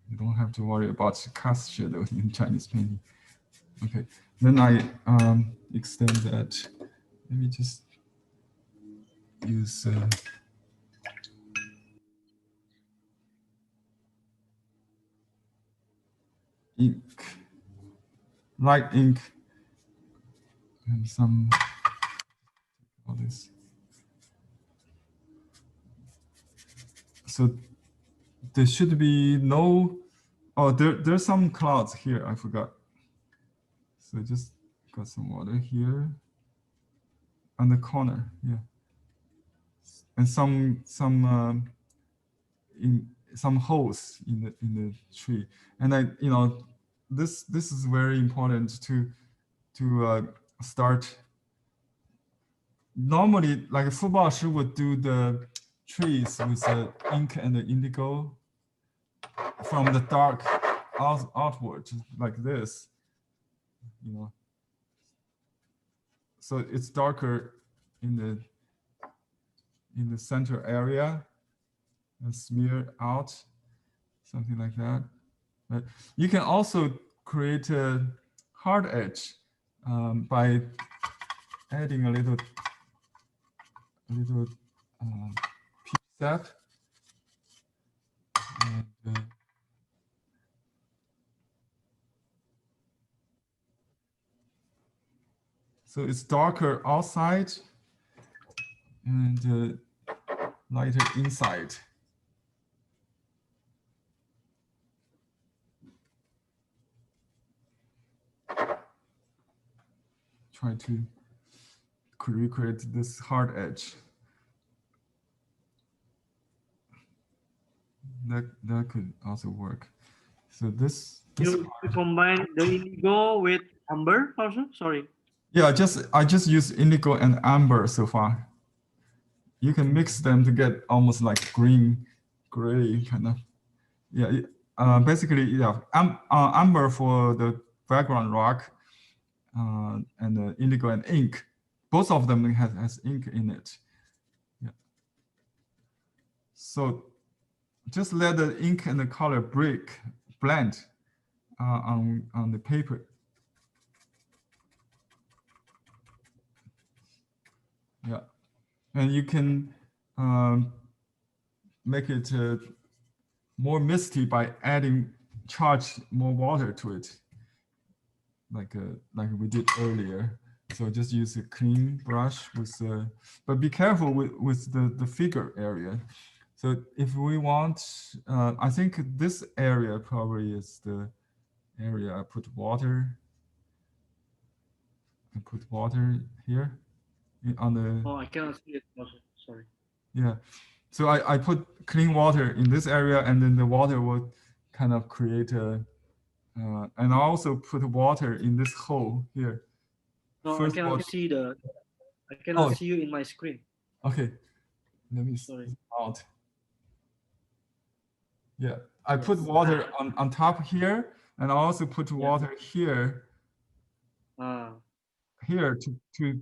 You don't have to worry about cast shadow in Chinese painting. Okay, then I extend that. Let me just use ink, light ink, and some all this. So there should be no. Oh, there's some clouds here. I forgot. So just got some water here on the corner. Yeah, and some holes in the tree. And this is very important to start. Normally, like Fu Baoshi would do the trees with the ink and the indigo from the dark outward, like this, so it's darker in the center area and smear out, something like that. But you can also create a hard edge by adding a little peach sap. And, so it's darker outside and lighter inside. Try to recreate this hard edge. That could also work. So this you combine the indigo with amber also? Sorry. Yeah, I just use indigo and amber so far. You can mix them to get almost like green, gray kind of. Yeah, basically, yeah, amber for the background rock, and indigo and ink. Both of them has ink in it. Yeah. So just let the ink and the color blend on the paper. Yeah, and you can make it more misty by adding more water to it, like we did earlier. So just use a clean brush with, but be careful with the figure area. So if we want, I think this area probably is the area I put water. I put water here on the. Oh, I cannot see it. Sorry. Yeah, so I put clean water in this area, and then the water will kind of create a. And I also put water in this hole here. No, First I water. cannot see I cannot see you in my screen. Okay, let me Sorry. out. Yeah, I put water on top here, and I also put water here. Here to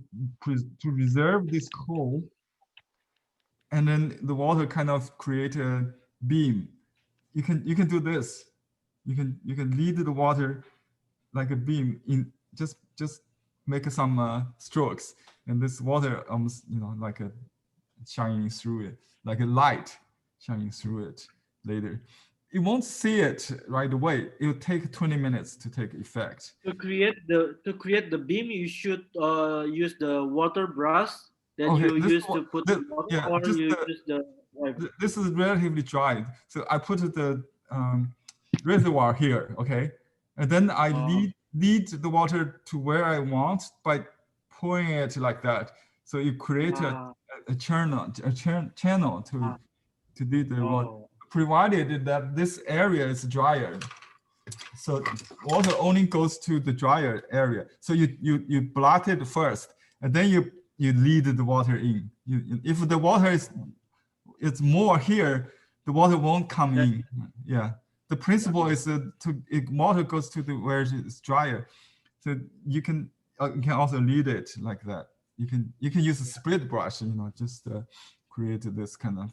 reserve this hole, and then the water kind of create a beam. You can do this. You can lead the water like a beam in just make some strokes, and this water almost like a shining through it, like a light shining through it later. You won't see it right away. It will take 20 minutes to take effect. To create the beam, you should use the water brush that Okay, you use to put water, yeah, or you use the this is relatively dry. So I put the reservoir here, okay, and then I lead the water to where I want by pouring it like that. So you create a channel to lead the water, provided that this area is drier. So water only goes to the drier area. So you blot it first, and then you lead the water in. If the water it's more here, the water won't come in. Yeah, the principle is water goes to where it's drier. So you can also lead it like that. You can use a split brush, just create this kind of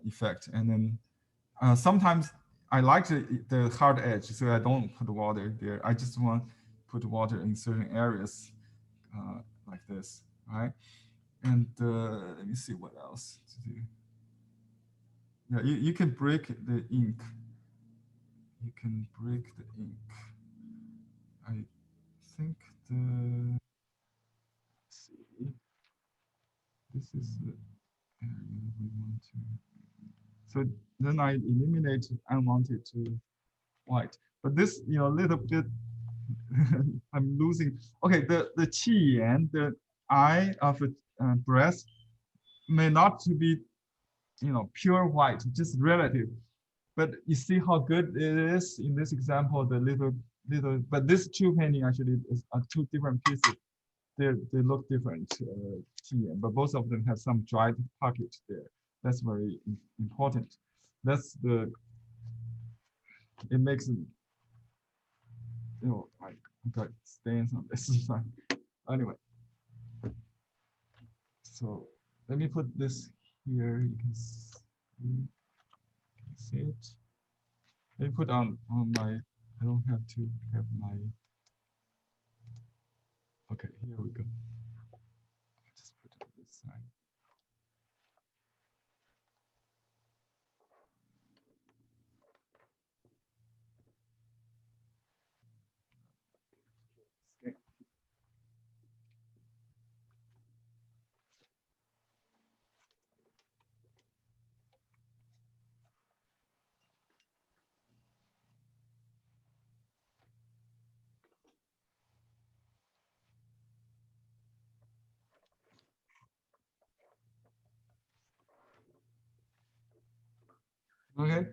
effect. And then sometimes I like the hard edge, so I don't put water there. I just want to put water in certain areas like this, right? And let me see what else to do. Yeah, you can break the ink. You can break the ink. I think let's see. This is the area we want to. So then I eliminate unwanted white. But this, little bit, I'm losing. Okay, the qi yan, the eye of a breast, may not to be, pure white, just relative. But you see how good it is in this example, the little, but this two painting actually are two different pieces. They look different, but both of them have some dried pocket there. That's very important. That's it makes, I got stains on this side. Anyway, So let me put this here. You can see it. Let me put on my. I don't have to have my. Okay, here we go. I'll just put it on this side. Okay,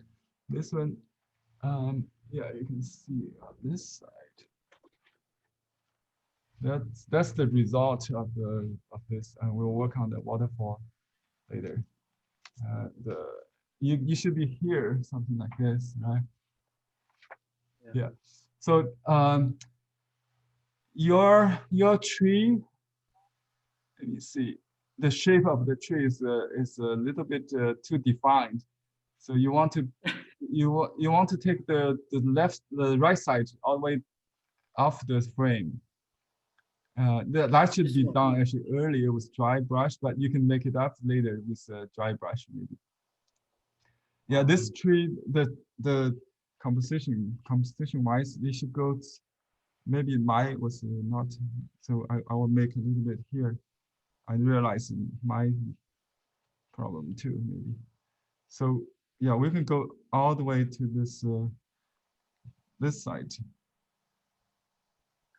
this one, yeah, you can see on this side. That's the result of this, and we'll work on the waterfall later. The you should be here, something like this, right? Yeah. So your tree, let me see, the shape of the tree is a little bit too defined. So you want to you want to take the right side all the way off the frame. That should be done actually earlier with dry brush, but you can make it up later with dry brush maybe. Yeah, this tree, the composition wise, we should go. Maybe mine was not, so I will make a little bit here. I realize my problem too maybe. So yeah, we can go all the way to this side.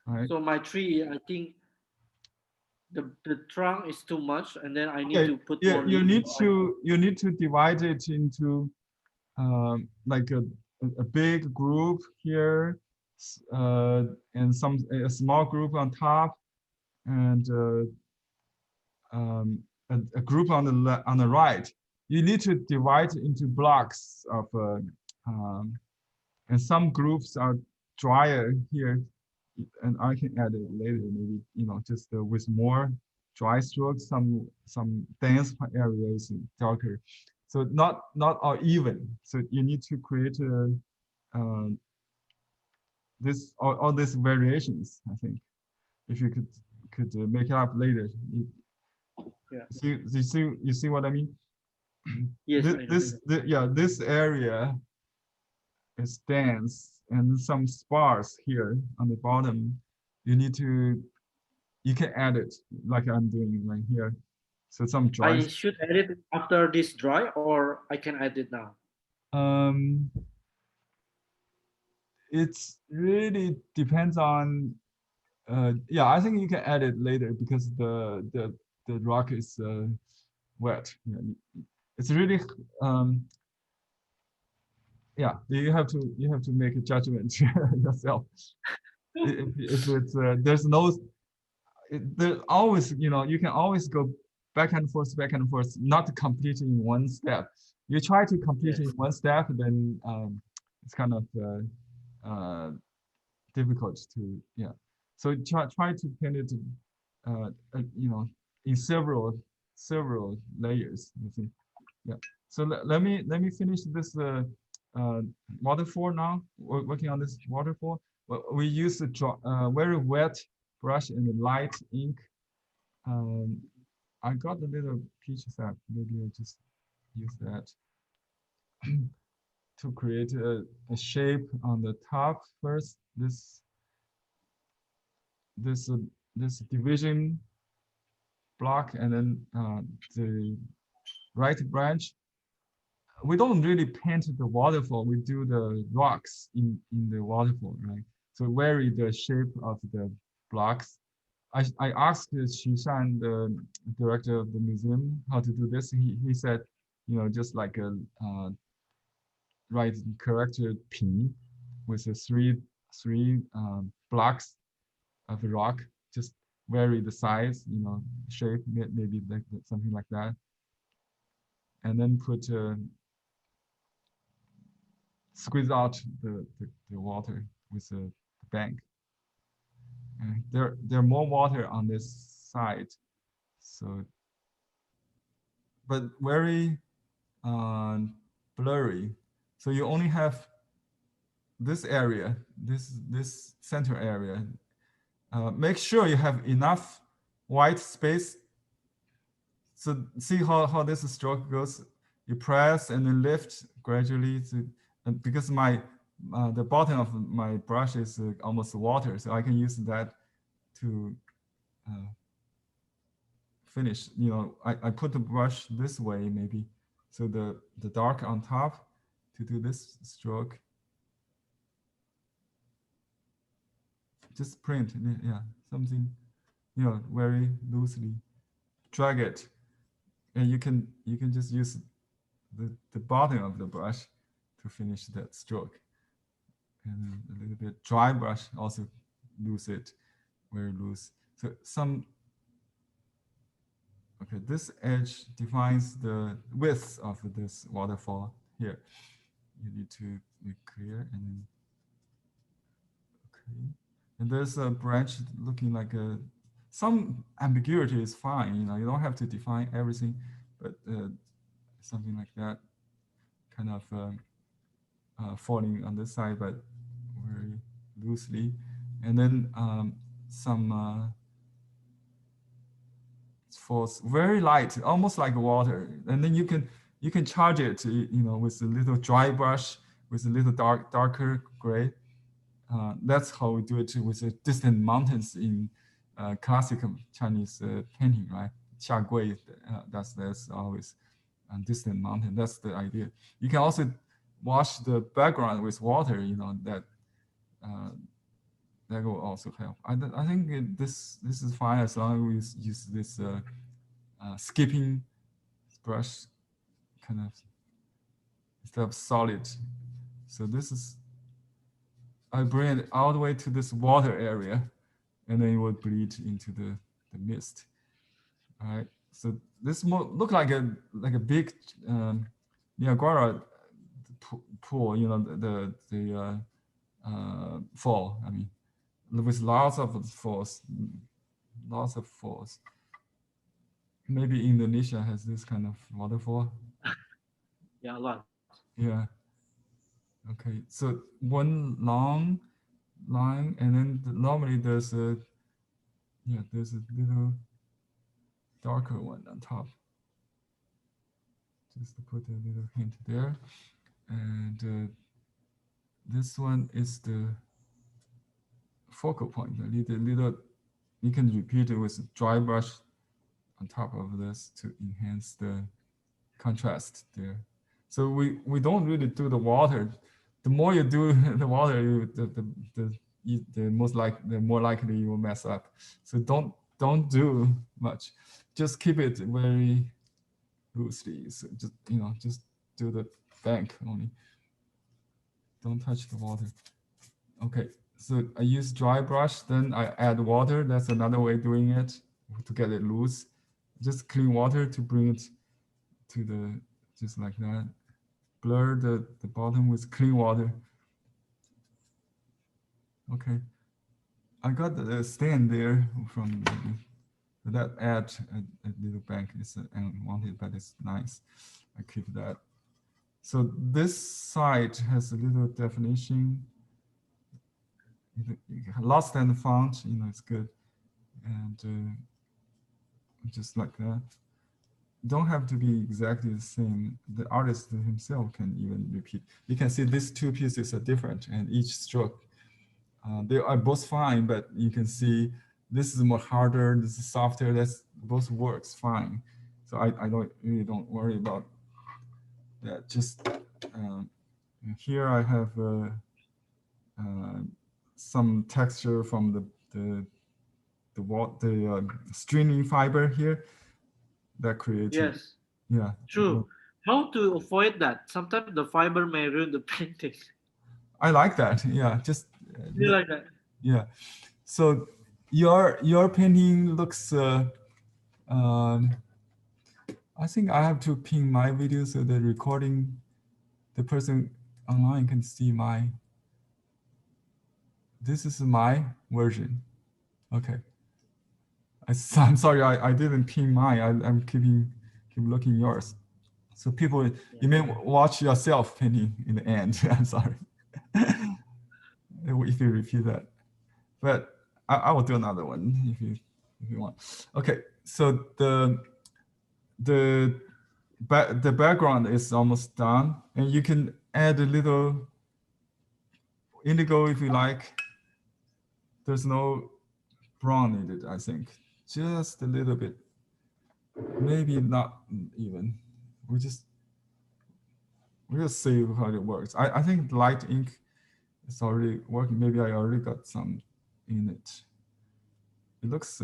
Right. So my tree, I think the trunk is too much, and then I need Okay. to put Yeah, more leaves. you need to divide it into like a big group here, and a small group on top, and a group on the right. You need to divide into blocks of, and some groups are drier here, and I can add it later, maybe, just with more dry strokes, some dense areas darker. So not all even. So you need to create all these variations. I think if you could make it up later. Yeah. You see what I mean? Yes, I know. Yeah, this area is dense, and some spars here on the bottom. You need to you can add it like I'm doing right here. So some dry. I should edit it after this dry, or I can edit now. Um, it's really depends on. Yeah, I think you can add it later because the rock is wet. Yeah, it's really yeah. You have to make a judgment yourself. If it's there's no there's always, you can always go back and forth, not complete in one step. You try to complete Yes. in one step, then it's kind of difficult to, yeah. So try to paint it, in several layers. You see, yeah. So let me finish this uh, waterfall now. We're working on this waterfall. Well, we use a very wet brush and light ink. um, I got a little peach set. Maybe I just use that to create a shape on the top first. This uh, this division block, and then the right branch. We don't really paint the waterfall. We do the rocks in the waterfall, right? So vary the shape of the blocks. I asked Shan, the director of the museum, how to do this. He said, just like a right character pin with a three blocks of rock, just vary the size, shape, maybe like something like that, and then put squeeze out the water with a bank. And there more water on this side, so but very blurry. So you only have this area, this center area. Make sure you have enough white space. So see how this stroke goes. You press and then lift gradually. And because the bottom of my brush is almost water, so I can use that to finish. I put the brush this way maybe, so the dark on top to do this stroke. Just print, yeah, something, very loosely. Drag it, and you can just use the bottom of the brush to finish that stroke. And a little bit dry brush also loose it, very loose. So okay, this edge defines the width of this waterfall here. You need to be clear, and then, okay. And there's a branch looking like some ambiguity is fine. You don't have to define everything, but something like that, kind of falling on this side, but very loosely. And then some falls very light, almost like water. And then you can charge it, with a little dry brush, with a little darker gray. That's how we do it with the distant mountains in classical Chinese painting, right? Xia Gui, that's always distant mountain. That's the idea. You can also wash the background with water, that will also help. I think this is fine as long as we use this skipping brush kind of instead of solid. So this is, I bring it all the way to this water area, and then it will bleed into the mist. All right. So this look like a big Niagara pool, the fall. I mean, with lots of falls. Maybe Indonesia has this kind of waterfall. Yeah, a lot. Yeah. Okay. So one long line, and then normally there's a little darker one on top. Just to put a little hint there. And this one is the focal point. You can repeat it with a dry brush on top of this to enhance the contrast there. So we don't really do the water. The more you do the water, the more likely you will mess up. So don't do much. Just keep it very loosely. So just do the bank only. Don't touch the water. Okay, so I use dry brush, then I add water. That's another way of doing it to get it loose. Just clean water to bring it to just like that. Blur the bottom with clean water. Okay, I got the stand there from that add a little bank. It's unwanted, but it's nice. I keep that. So this side has a little definition. Lost and found, it's good. And just like that. Don't have to be exactly the same. The artist himself can even repeat. You can see these two pieces are different, and each stroke, they are both fine, but you can see this is more harder, this is softer, that's both works fine. So I don't worry about that. Just here I have some texture from the stringing fiber here that creates. Yes. Yeah. True. How to avoid that? Sometimes the fiber may ruin the painting. I like that. Yeah. Just. You like that? Yeah. So your painting looks. I think I have to pin my video so the the person online can see my. This is my version. Okay. I'm sorry, I didn't pin mine. I'm keeping keep looking yours. So people, you may watch yourself painting in the end. I'm sorry if you repeat that, but I will do another one if you want. Okay, so the the background is almost done, and you can add a little indigo if you like. There's no brown needed, I think. Just a little bit. Maybe not even. We'll see how it works. I think light ink is already working. Maybe I already got some in it. It looks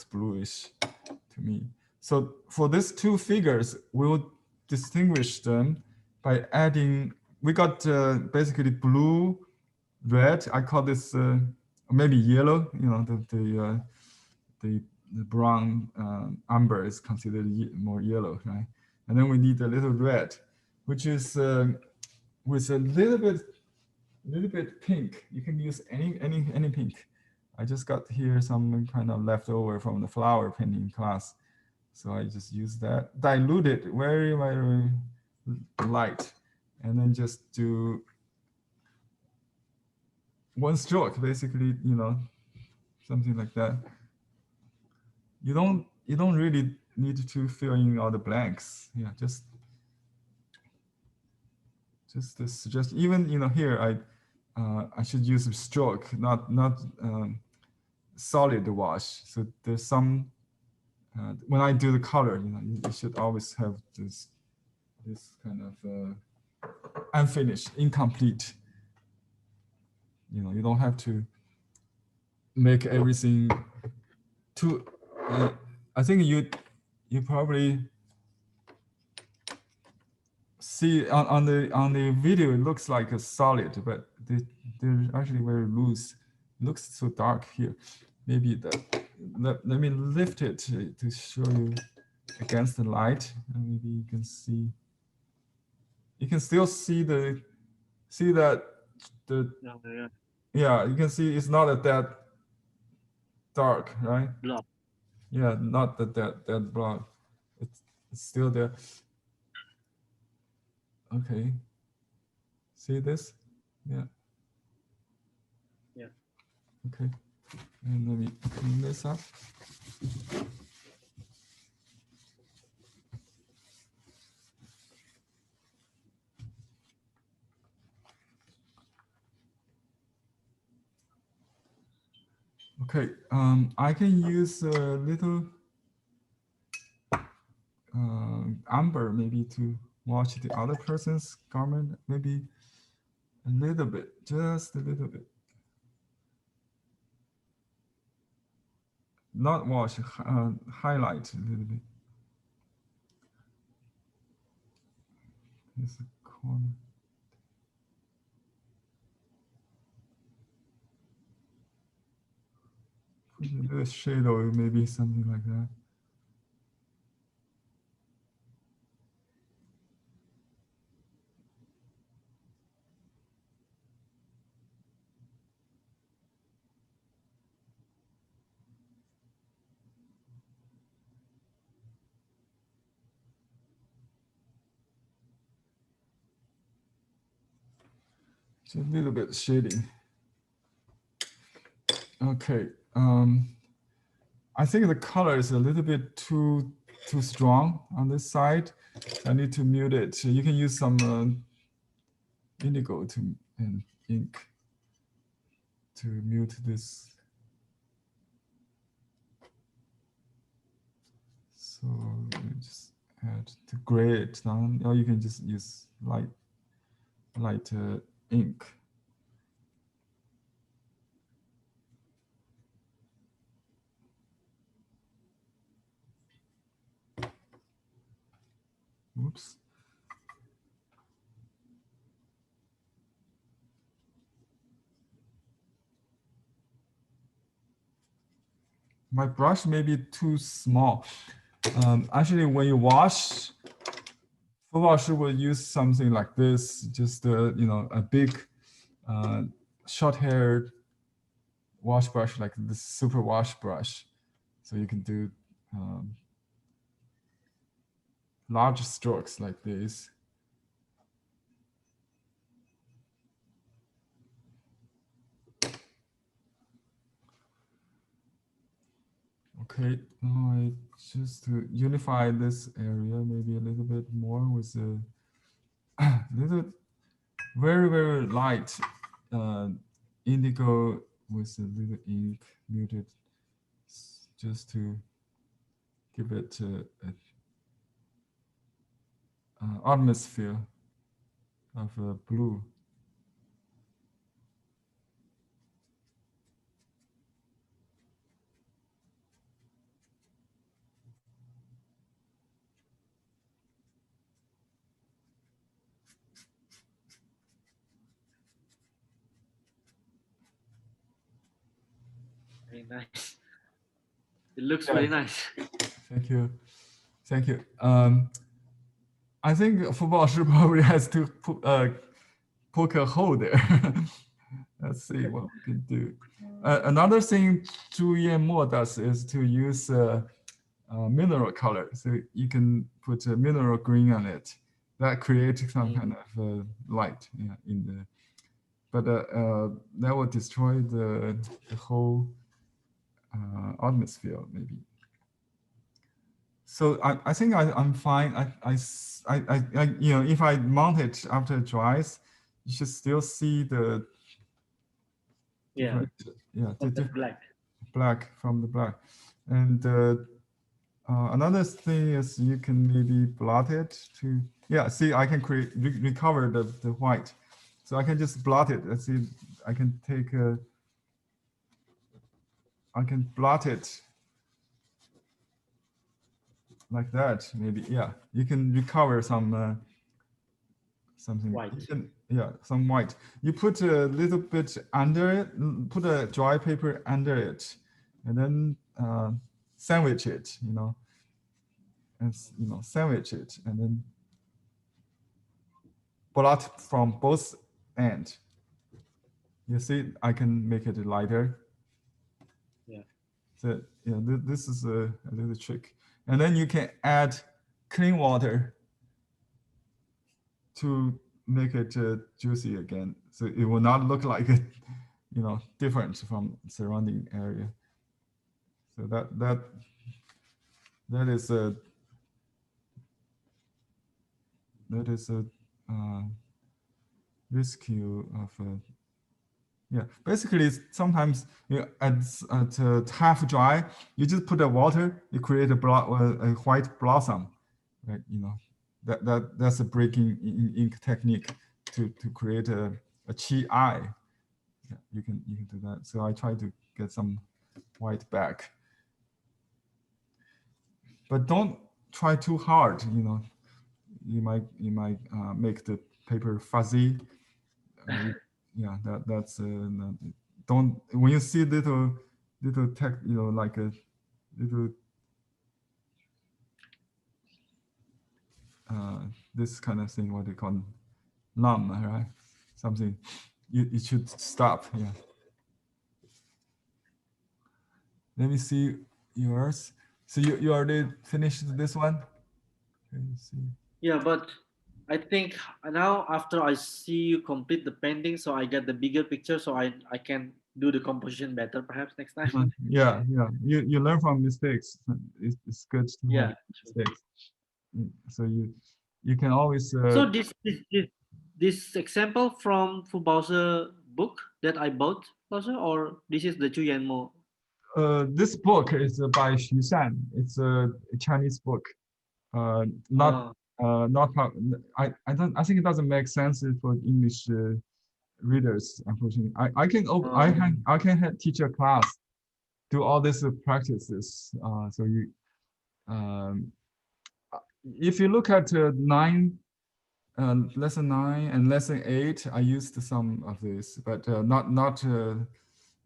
bluish to me. So for these two figures, we'll distinguish them by adding. We got basically blue, red. I call this maybe yellow. You know, the brown umber is considered more yellow, right? And then we need a little red, which is with a little bit pink. You can use any pink. I just got here some kind of leftover from the flower painting class, so I just use that. Dilute it very light, and then just do one stroke, basically. You know, something like that. You don't really need to fill in all the blanks. Yeah, just suggest, even here I should use a stroke, not solid wash. So there's some when I do the color, you should always have this kind of unfinished, incomplete. You don't have to make everything too. I think you probably see on the video it looks like a solid, but they're actually very loose. It looks so dark here. Maybe let me lift it to show you against the light, and maybe you can see. You can still see that the yeah, you can see it's not that dark, right? Blood. Yeah, not that broad. It's still there. Okay. See this? Yeah. Yeah. Okay. And let me clean this up. Okay. I can use a little amber maybe to wash the other person's garment. Maybe a little bit, just a little bit. Not wash, highlight a little bit. This corner. Put a little shadow, maybe something like that. Just a little bit shading. Okay. I think the color is a little bit too strong on this side. I need to mute it. So you can use some indigo and ink to mute this. So just add to gray it down, or you can just use light ink. Oops. My brush may be too small. Actually, when you wash, Fu Baoshi will use something like this, just a big, short-haired wash brush, like this super wash brush. So you can do large strokes like this. Okay, now I just to unify this area maybe a little bit more with a little very light indigo with a little ink muted, just to give it a atmosphere of blue. Very nice. It looks very nice. Thank you. Thank you. I think Fu Baoshi probably has to poke a hole there. Let's see what we can do. Another thing Julian Mo does is to use mineral color. So you can put a mineral green on it. That creates some kind of light, yeah, in the. But that will destroy the whole atmosphere, maybe. So I think I'm fine. You know, if I mount it after it dries, you should still see the different, the black from the black. And another thing is you can maybe blot it to, see, I can recover the white. So I can just blot it. Let's see, I can take I can blot it like that, maybe. Yeah, you can recover some something white. Some white. You put a little bit under it, put a dry paper under it, and then sandwich it, and sandwich it, and then blot from both ends. You see, I can make it lighter. Yeah. So this is a little trick. And then you can add clean water to make it juicy again. So it will not look like it, different from surrounding area. So that is a rescue of basically sometimes at half dry, you just put the water, you create a white blossom, right? That's a breaking ink technique to create a chi eye. Yeah, you can do that. So I try to get some white back, but don't try too hard. You might make the paper fuzzy. That's don't, when you see little tech, like a little this kind of thing, what they call lum, right? Something you should stop. Yeah. Let me see yours. So you already finished this one? Let me see. Yeah, but I think now after I see you complete the painting, so I get the bigger picture, so I can do the composition better perhaps next time. Yeah. You learn from mistakes. It's good to have mistakes. So you can always. So this example from Fu Baoshi book that I bought, also, or this is the Julian Mo? This book is by Xu San. It's a Chinese book. Not I don't, I think it doesn't make sense for English readers, unfortunately. I can teach a class, do all these practices. So you if you look at lesson 9 and lesson 8, I used some of this, but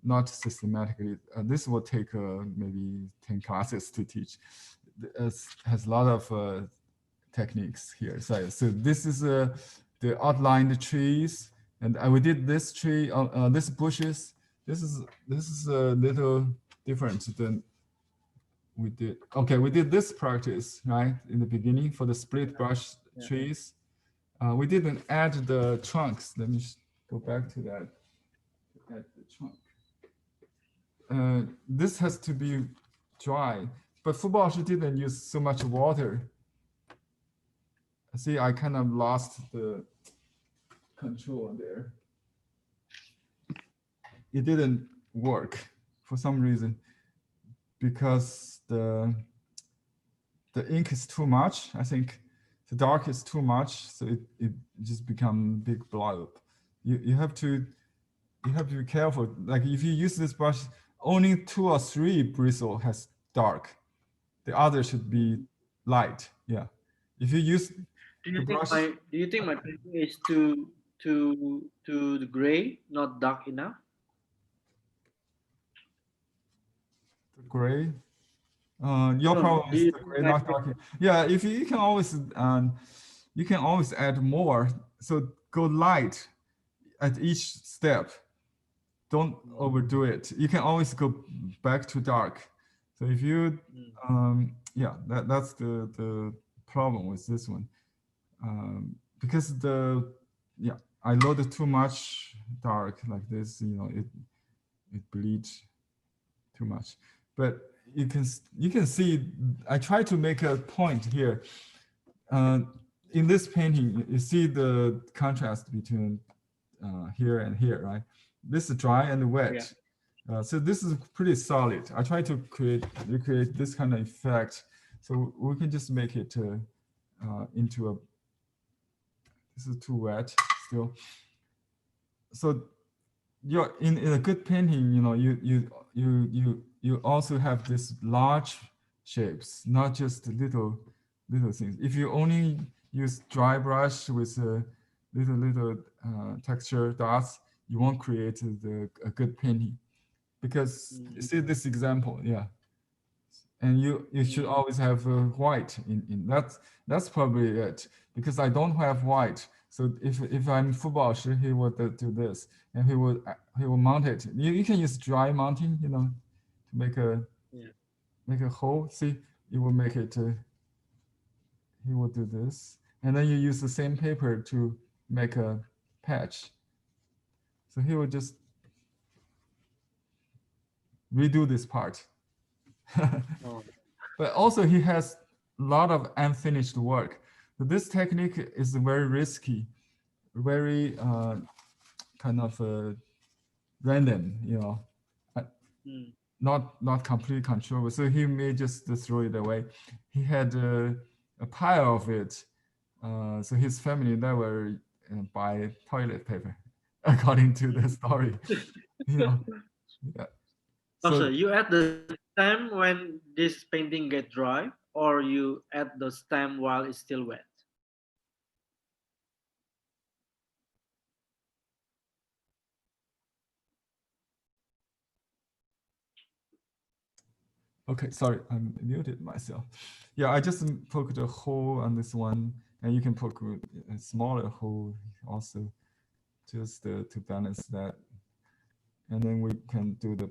not systematically. This will take maybe 10 classes to teach. It has a lot of techniques here. So this is the outlined trees, and we did this tree, this bushes. This is a little different than we did. Okay, we did this practice, right, in the beginning for the split brush Yeah. trees. We didn't add the trunks. Let me go back to that. Add the trunk. This has to be dry, but Fu Baoshi didn't use so much water. See, I kind of lost the control there. It didn't work for some reason because the ink is too much. I think the dark is too much, so it just become big blob. You have to be careful. Like if you use this brush, only 2 or 3 bristle has dark. The other should be light. Yeah. If you use the brush, do you think my painting is too the gray, not dark enough? the gray, your No, problem do is you the think gray my not dark. Yeah, if you can always add more. So go light at each step. Don't overdo it. You can always go back to dark. So if you, yeah, that's the problem with this one, because yeah, I loaded too much dark like this. You know, it bleeds too much. But you can see I try to make a point here. In this painting, you see the contrast between here and here, right? This is dry and wet. Yeah. So this is pretty solid. I try to recreate this kind of effect. So we can just make it into a, this is too wet still. So you're in a good painting, you know, you also have this large shapes, not just little things. If you only use dry brush with little texture dots, you won't create a good painting. Because see this example, yeah, and you should always have white in that's probably it, because I don't have white. So if I'm Fu Baoshi, he would do this, and he will mount it. You can use dry mounting, you know, to make a hole. See, you will make it. He will do this, and then you use the same paper to make a patch. So he will just redo this part. Oh. But also he has a lot of unfinished work. So this technique is very risky, very kind of random, you know, not completely controllable. So he may just throw it away. He had a pile of it. So his family never buy toilet paper, according to the story. You know, yeah. So So you add the stem when this painting get dry, or you add the stem while it's still wet? okay, sorry, I muted myself. Yeah, I just poked a hole on this one, and you can poke a smaller hole also, just to balance that. And then we can do the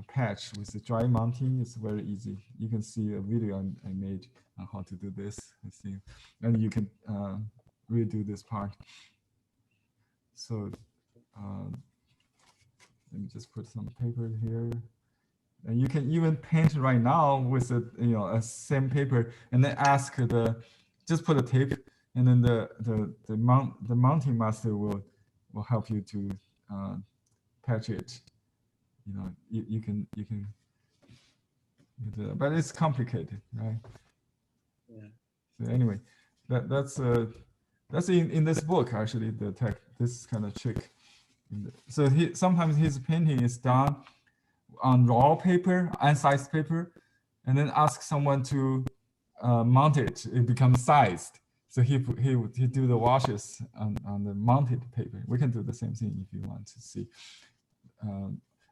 patch with the dry mounting. It's very easy. You can see a video I made on how to do this. Let's see, and you can redo this part. So let me just put some paper here. And you can even paint right now with a same paper, and then ask just put a tape, and then the mounting master will help you to patch it. You know, you can do that, but it's complicated, right? Yeah. So anyway, that's in this book actually, this kind of trick. So sometimes his painting is done on raw paper, unsized paper, and then ask someone to mount it. It becomes sized. So he do the washes on the mounted paper. We can do the same thing if you want to see.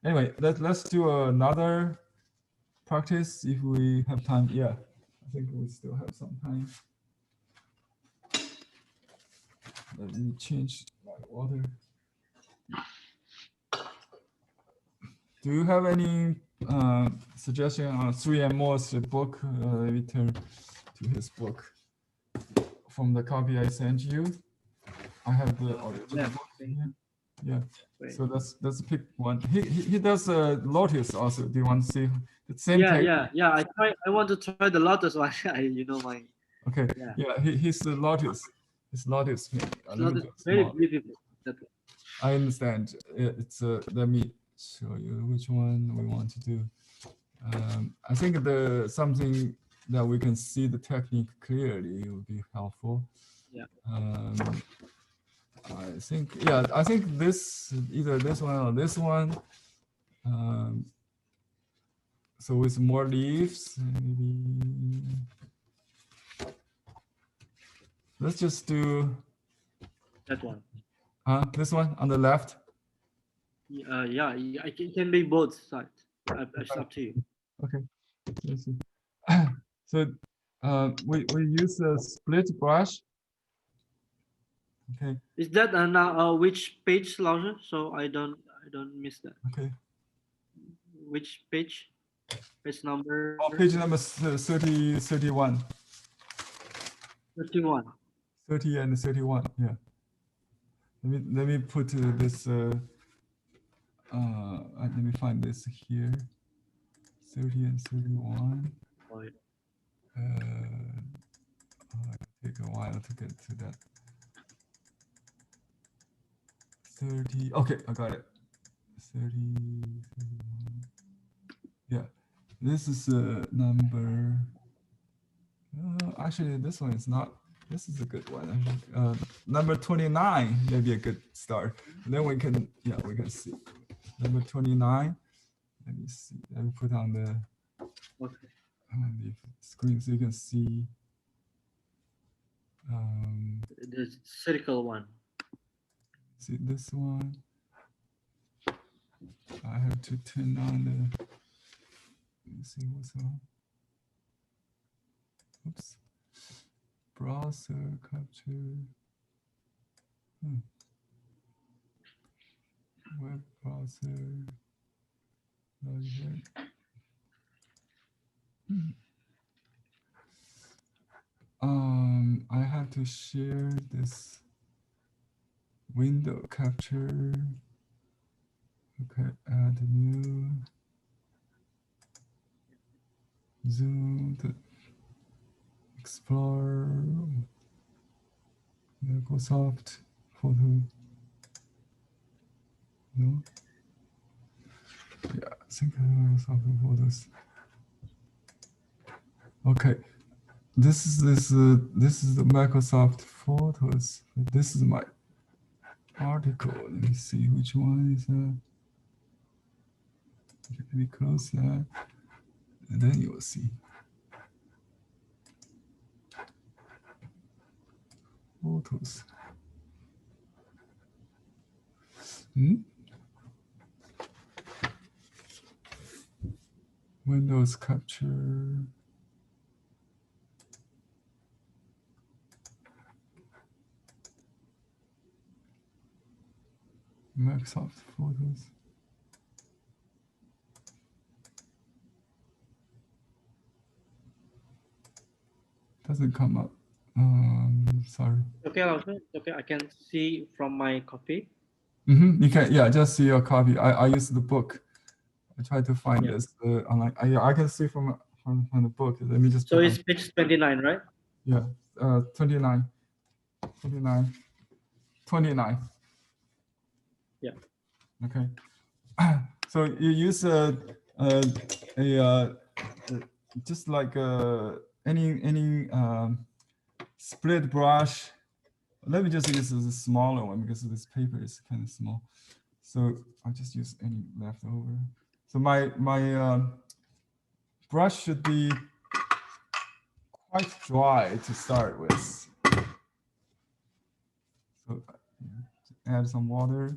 Anyway, let's do another practice if we have time. Yeah, I think we still have some time. Let me change my water. Do you have any suggestion on Julian Mo's book. Let me turn to his book from the copy I sent you. I have the original book here. Yeah. Wait. So that's pick one. He does Lotus also. Do you want to see the same? Yeah. I want to try the Lotus one. My. Okay. Yeah. He's the Lotus. It's Lotus. Lotus very beautiful. I understand. It's let me show you which one we want to do. I think something that we can see the technique clearly would be helpful. Yeah. I think this either this one or this one. So with more leaves, maybe let's just do that one. This one on the left. Yeah, it can be both sides. It's up to you. Okay. Let's see. So we use a split brush. Okay. Is that now which page, Laura? So I don't miss that. Okay. Which page? Page number? Oh, page number 30, 31. 31. 30 and 31. Yeah. Let me put this. Let me find this here. 30 and 31. Take a while to get to that. 30. Okay, I got it. 30, 31. Yeah, this is number. Actually, this one is not. This is a good one. Number 29 may be a good start. And then we can see. Number 29. Let me see. Let me put on the screen so you can see. The circle one. See this one. I have to turn on the. Let me see what's on. Oops. Browser capture. Web browser. I have to share this window capture. Okay, add new. Zoom to explore. Microsoft Photo. No. Yeah, I think Microsoft Photos. Okay, this is the Microsoft Photos. This is my article. Let me see which one is let me close that, and then you will see. Photos. Windows capture. Microsoft Photos. Doesn't come up. Sorry. Okay, okay, I can see from my copy. You can, yeah, just see your copy. I use the book. I try to find this online. I can see from the book. Let me just. So it's page 29, right? Yeah, 29. Yeah. Okay. So you use just like any split brush. Let me just use a smaller one because this paper is kind of small. So I'll just use any leftover. So my brush should be quite dry to start with. So add some water.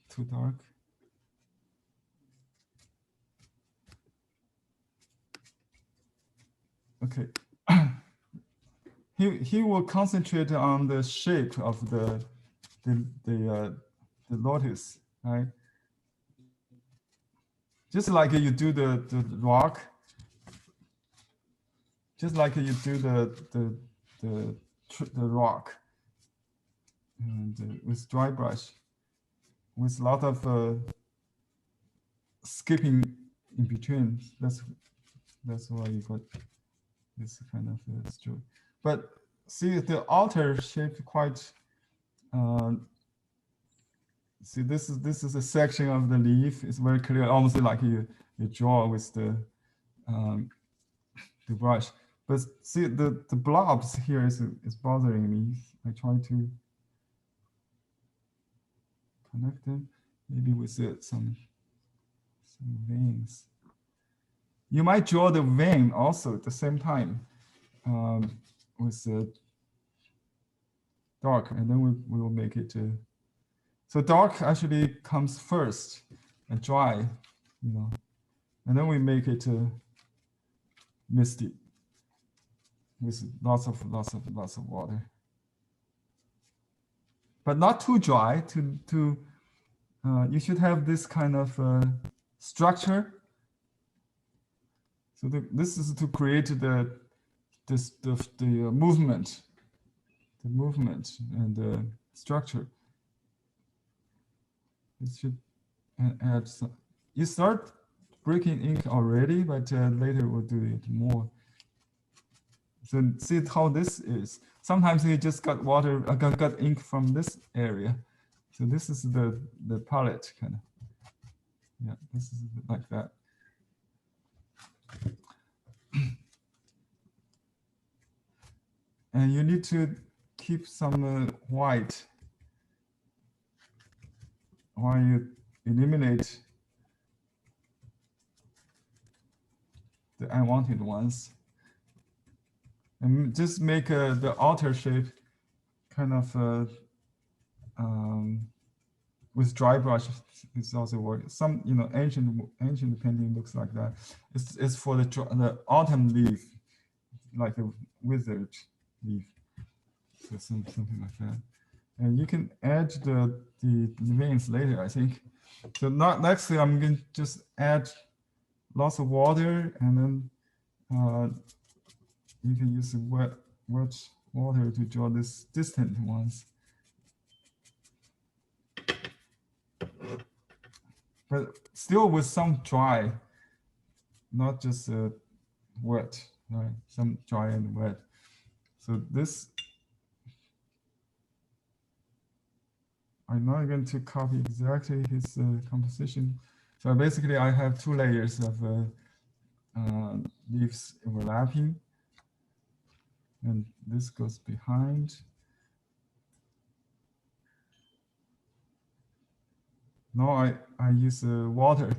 Too dark. Okay. He will concentrate on the shape of the lotus, right? just like you do the rock, just like you do the rock, and with dry brush, with a lot of skipping in between. That's why you got this kind of stroke. But see, the outer shape quite. See, this is a section of the leaf. It's very clear, almost like you draw with the brush. But see, the blobs here is bothering me. I try to connect them, maybe with some veins. You might draw the vein also at the same time with the dark, and then we will make it. So dark actually comes first and dry, you know, and then we make it misty with lots of water, but not too dry. You should have this kind of structure. So this is to create the movement, and the structure. It should add some. You start breaking ink already, but later we'll do it more. So see how this is. Sometimes you just got water, got ink from this area. So this is the palette kind of. Yeah, this is like that. And you need to keep some white while you eliminate the unwanted ones. And just make the outer shape kind of with dry brush. It's also work. Some ancient painting looks like that. It's for the autumn leaf, like a withered leaf. So something like that. And you can add the veins later, I think. So next I'm going to just add lots of water, and then you can use wet water to draw these distant ones. But still with some dry, not just wet, right? Some dry and wet. So this, I'm not going to copy exactly his composition. So basically I have 2 layers of leaves overlapping, and this goes behind. Now I use water.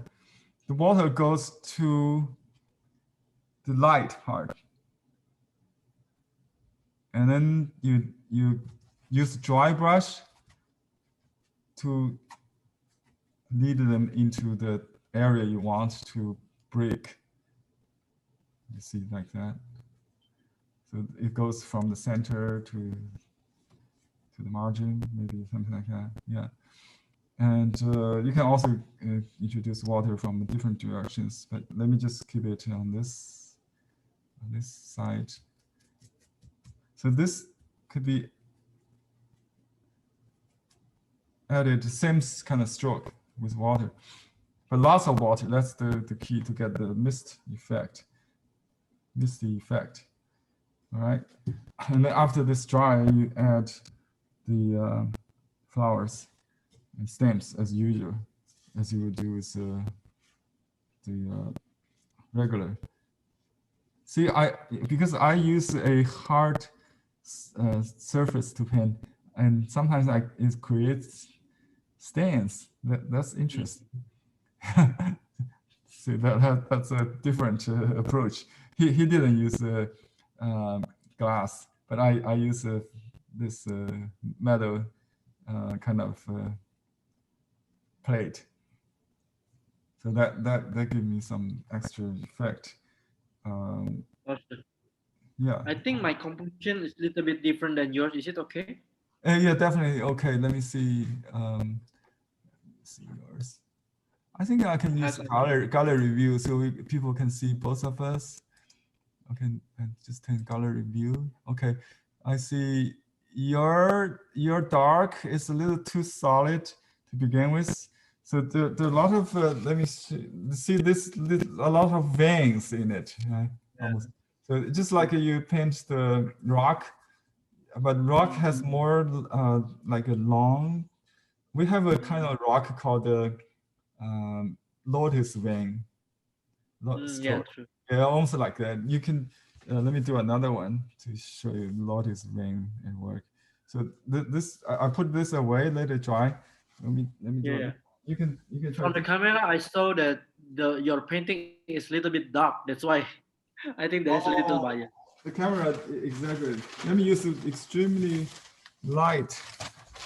The water goes to the light part, and then you use dry brush to lead them into the area you want to break. You see, like that. So it goes from the center to the margin, maybe something like that. Yeah. And you can also introduce water from different directions, but let me just keep it on this side. So this could be added same kind of stroke with water, but lots of water. That's the key to get the misty effect. All right, and then after this dry, you add the flowers and stems as usual, as you would do with the regular. See, because I use a hard surface to paint, and sometimes it creates stains. That's interesting. See, that's a different approach. He didn't use glass, but I use this metal kind of plate. So that gives me some extra effect. Yeah. I think my composition is a little bit different than yours. Is it okay? Yeah, definitely okay. Let me see. See yours. I think I can use pattern. gallery view so people can see both of us. Okay, and just turn gallery view. Okay, I see your dark is a little too solid to begin with. So there are a lot of let me see this a lot of veins in it, right? Almost. So just like you paint the rock, but rock has more like a long. We have a kind of rock called the Lotus vein. Yeah, Stroke. true. Yeah, almost like that. You can let me do another one to show you Lotus vein and work. So this I put this away, let it dry. Let me Yeah, do yeah. it. You can try From the to. camera, I saw that your painting is a little bit dark. That's why I think there is a little bias. Oh, the camera exactly. Let me use it extremely light.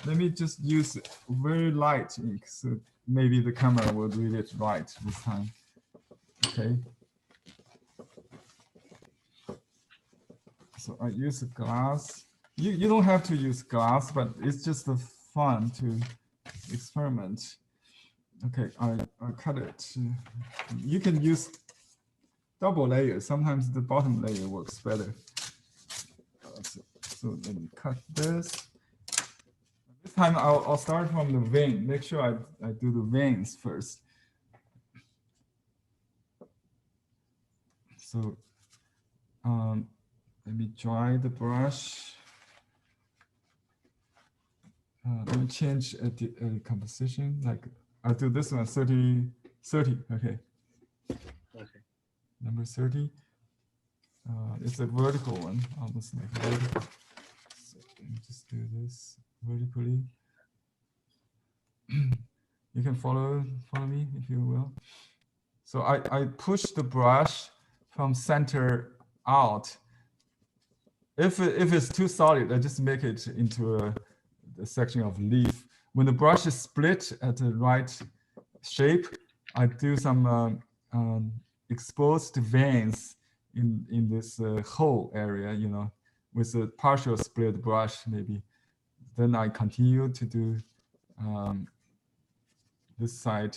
Let me just use very light ink, so maybe the camera will read it right this time. Okay. So I use glass. You don't have to use glass, but it's just a fun to experiment. Okay, I cut it. You can use double layer. Sometimes the bottom layer works better. So let me cut this. This time I'll start from the vein. Make sure I do the veins first. So let me dry the brush. Let me change the composition. Like I'll do this one 30, 30. Okay, Okay. number 30. It's a vertical one, almost like vertical. So let me just do this vertically. You can follow me if you will. So I push the brush from center out. If it's too solid, I just make it into a section of leaf. When the brush is split at the right shape, I do some exposed veins in this hole area, with a partial split brush maybe. Then I continue to do this side.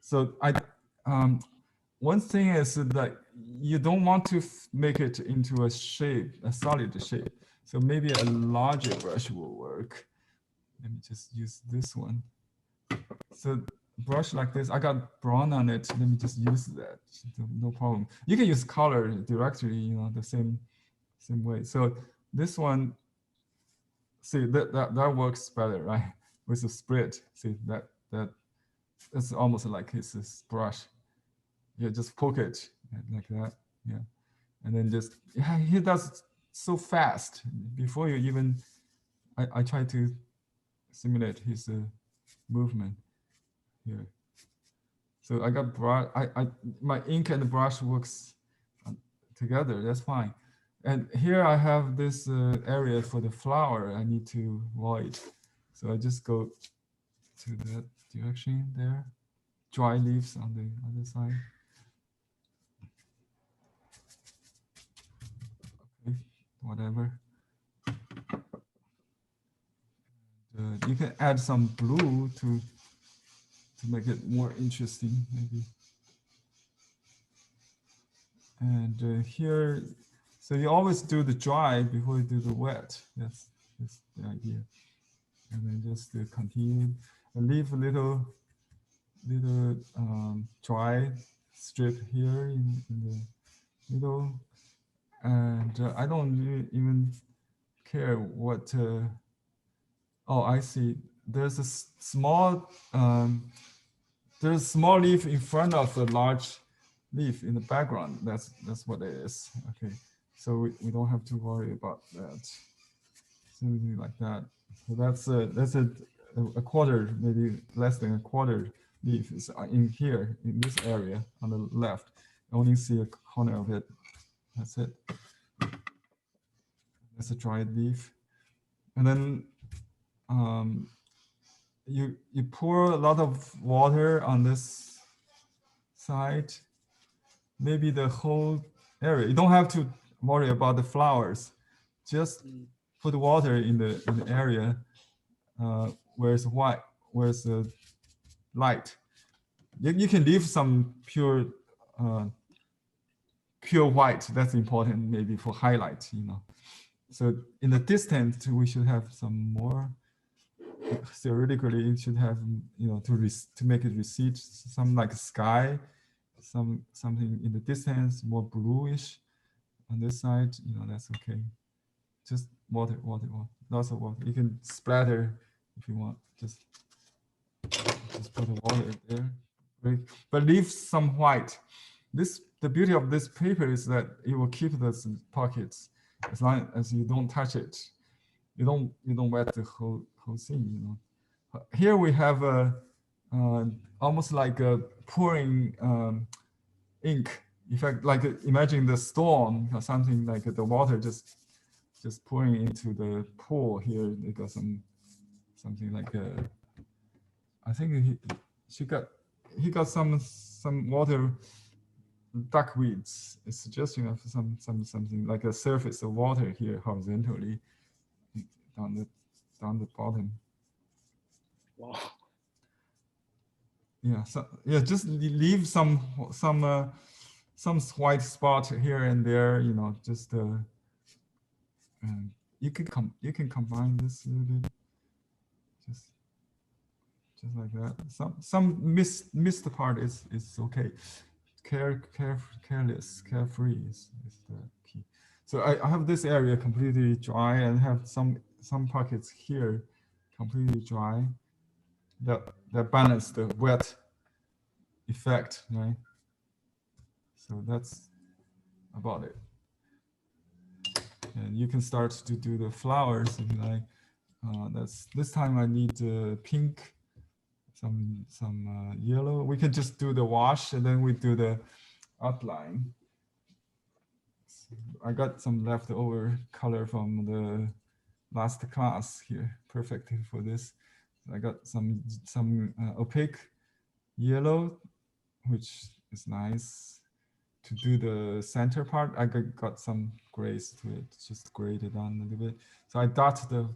So one thing is that you don't want to make it into a shape, a solid shape. So maybe a larger brush will work. Let me just use this one. So brush like this, I got brown on it. Let me just use that. No problem. You can use color directly, the same way. So this one, see that works better, right? With the split. See that's almost like it's this brush. Yeah, just poke it like that. Yeah, and then just he does so fast before you even. I try to simulate his movement here. So I got brush. My ink and the brush works together. That's fine. And here I have this area for the flower. I need to void. So I just go to that direction there. Dry leaves on the other side. Okay, whatever. You can add some blue to make it more interesting, maybe. And here, so you always do the dry before you do the wet. That's the idea. And then just continue and leave a little dry strip here in the middle. And I don't even care what. Oh, I see. There's a small there's a small leaf in front of the large leaf in the background. That's what it is. Okay, so we don't have to worry about that. Something like that. So that's a quarter, maybe less than a quarter leaf is in here in this area on the left. I only see a corner of it. That's it. That's a dried leaf, and then you pour a lot of water on this side, maybe the whole area. You don't have to worry about the flowers. Just put water in the area where it's white, where it's light. You can leave some pure white. That's important maybe for highlight, you know. So in the distance, we should have some more. Theoretically, it should have, you know, to make it recede, some like sky, something in the distance, more bluish on this side. You know, that's okay. Just water, lots of water. You can splatter if you want. Just put the water there, right? But leave some white. The beauty of this paper is that it will keep the pockets as long as you don't touch it. You don't wet the whole thing. You know. Here we have a almost like a pouring ink effect. Like imagine the storm or something, like the water just pouring into the pool here. They got something like I think he got some water duckweeds. It's suggestion of something like a surface of water here horizontally down the bottom. Wow. Yeah, so yeah, just leave some white spot here and there. You know, just you can combine this a little bit, just like that. Some missed part is okay. Carefree is the key. So I have this area completely dry and have some pockets here completely dry. That balance the wet effect, right? So that's about it. And you can start to do the flowers if you like. This time I need pink, some yellow. We can just do the wash and then we do the outline. I got some leftover color from the last class here, perfect for this. I got some opaque yellow, which is nice to do the center part. I got some grays to it, just grayed it on a little bit. So I dot the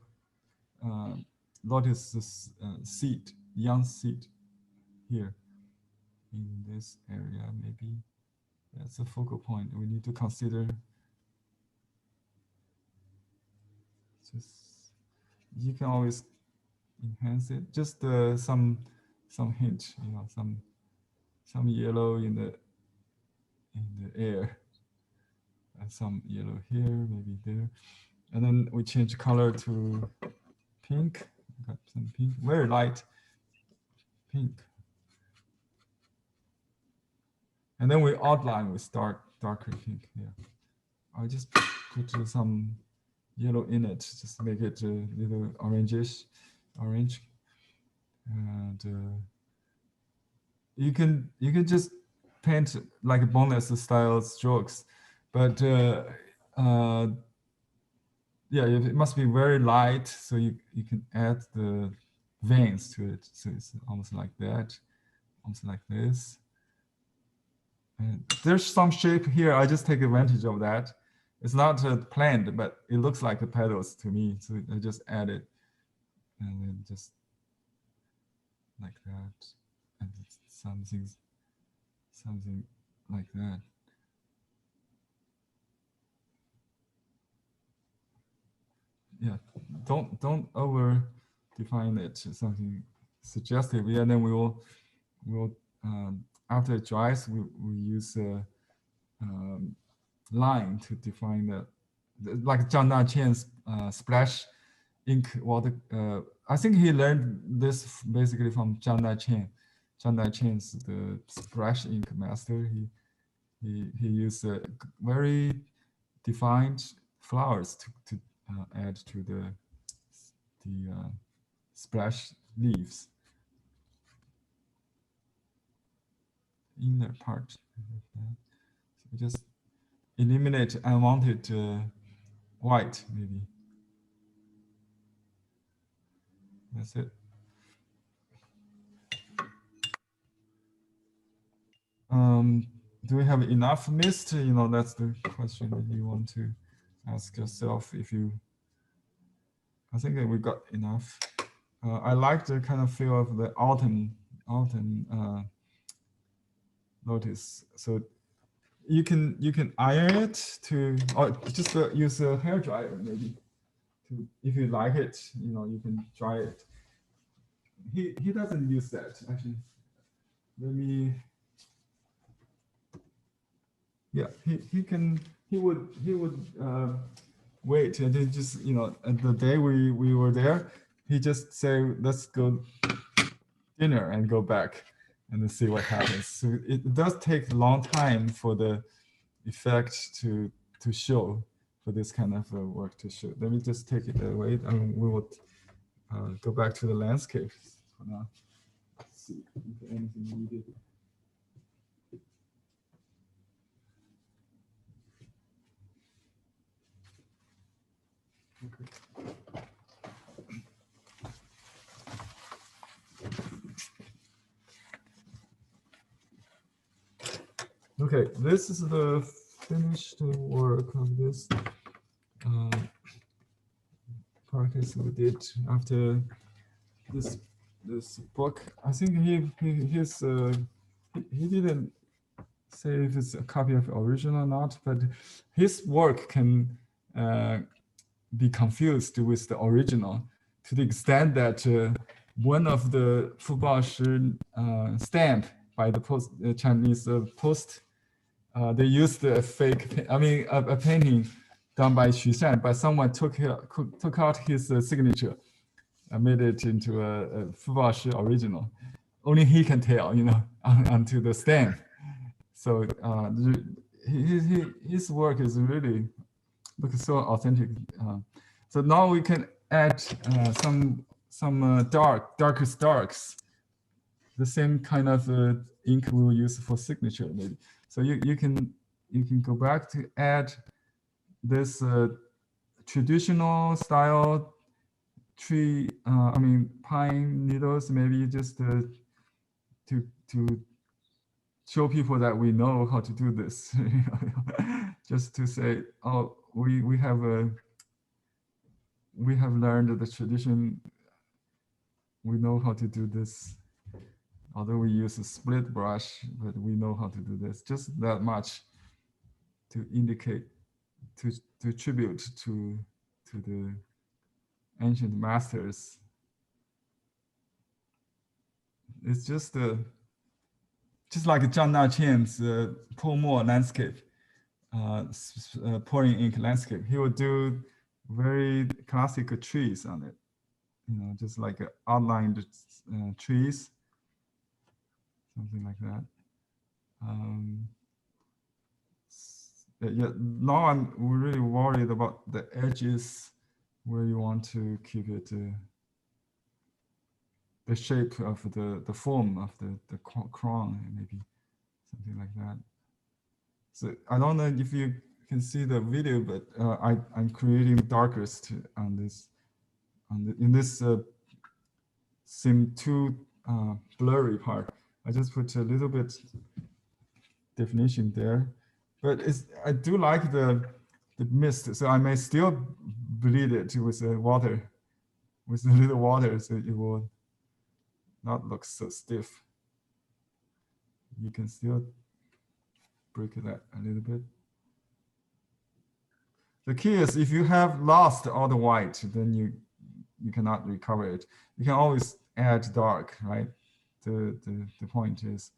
Lotus seed, young seed here in this area. Maybe that's a focal point we need to consider. Just you can always enhance it. Just some hint, you know, some yellow in the air, and some yellow here, maybe there, and then we change color to pink. Got some pink, very light pink, and then we outline with darker pink. Yeah, I just put some yellow in it, just to make it a little orange, and you can just paint like boneless style strokes, but yeah, it must be very light, so you can add the veins to it. So it's almost like that, almost like this. And there's some shape here. I just take advantage of that. It's not planned, but it looks like the petals to me. So I just add it, and then just like that, and something like that. Yeah, don't over define it to something suggestive. Yeah, then we'll after it dries, we use a line to define like Zhang Daqian's splash ink water. I think he learned this basically from Zhang Daqian. Zhang Daqian's the splash ink master. He used very defined flowers to add to the splash leaves. Inner part. So just eliminate unwanted white, maybe. That's it. Do we have enough mist? You know, that's the question that you want to ask yourself. I think that we got enough. I like the kind of feel of the autumn autumn Lotus. So you can iron it to, or just use a hair dryer maybe. To, if you like it, you can dry it. He doesn't use that actually. Let me. Yeah, he would wait and then just at the day we were there, he just say let's go dinner and go back and then see what happens. So it does take a long time for the effect to show, for this kind of work to show. Let me just take it away and we will go back to the landscape for now. Let's see if anything needed. Okay, this is the finished work of this practice we did after this book. I think he didn't say if it's a copy of the original or not, but his work can be confused with the original to the extent that one of the Fu Baoshi stamp by the Chinese post, they used a fake, a painting done by Xu Shan, but someone took out his signature and made it into a Fu Baoshi original. Only he can tell, onto the stamp. So his work is really looks so authentic. So now we can add some darkest darks, the same kind of ink we will use for signature maybe. So you can go back to add this traditional style tree, pine needles, maybe just to show people that we know how to do this. Just to say, oh, we have learned the tradition. We know how to do this. Although we use a split brush, but we know how to do this. Just that much to indicate, to tribute to the ancient masters. It's just like Zhang Naqian's Pomo landscape, pouring ink landscape. He would do very classic trees on it, just like outlined trees, something like that. Yeah, now I'm really worried about the edges where you want to keep it, the shape of the form of the crown, maybe something like that. So I don't know if you can see the video, but I'm creating darkest on this, in this seem too blurry part. I just put a little bit definition there, but I do like the mist, so I may still bleed it with water, with a little water, so it will not look so stiff. You can still break that a little bit. The key is if you have lost all the white, then you cannot recover it. You can always add dark, right? The point is,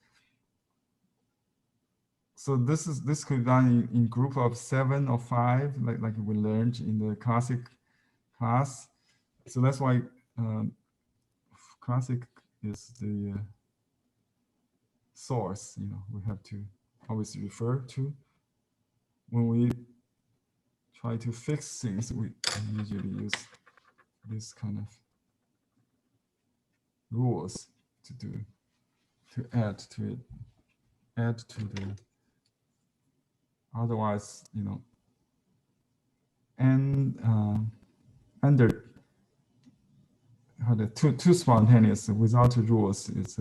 so this could be done in group of 7 or 5, like we learned in the classic class. So that's why classic is the source, we have to always refer to. When we try to fix things, we usually use this kind of rules to add to it, otherwise, and under too spontaneous without rules, it's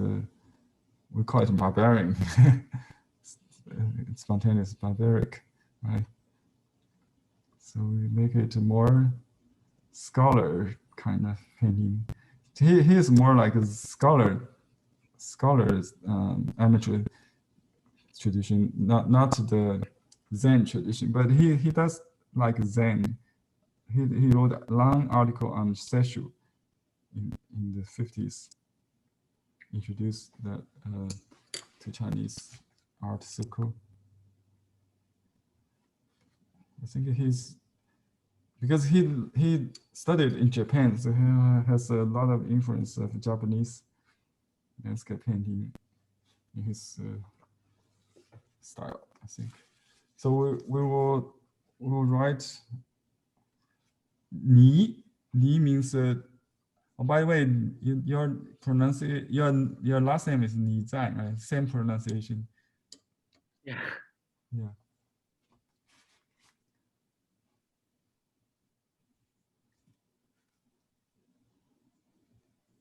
we call it barbarian. It's spontaneous, barbaric, right? So we make it more scholar kind of painting. He is more like a scholar scholars, amateur tradition, not the Zen tradition, but he does like Zen. He wrote a long article on Seshu in the 50s, introduced that to Chinese art circle. I think he's, because he studied in Japan, so he has a lot of influence of Japanese landscape painting in his style, I think. So we will write Ni. Ni means. Oh, by the way, your pronunciation, your last name is Ni Zai, right? Same pronunciation. Yeah. Yeah.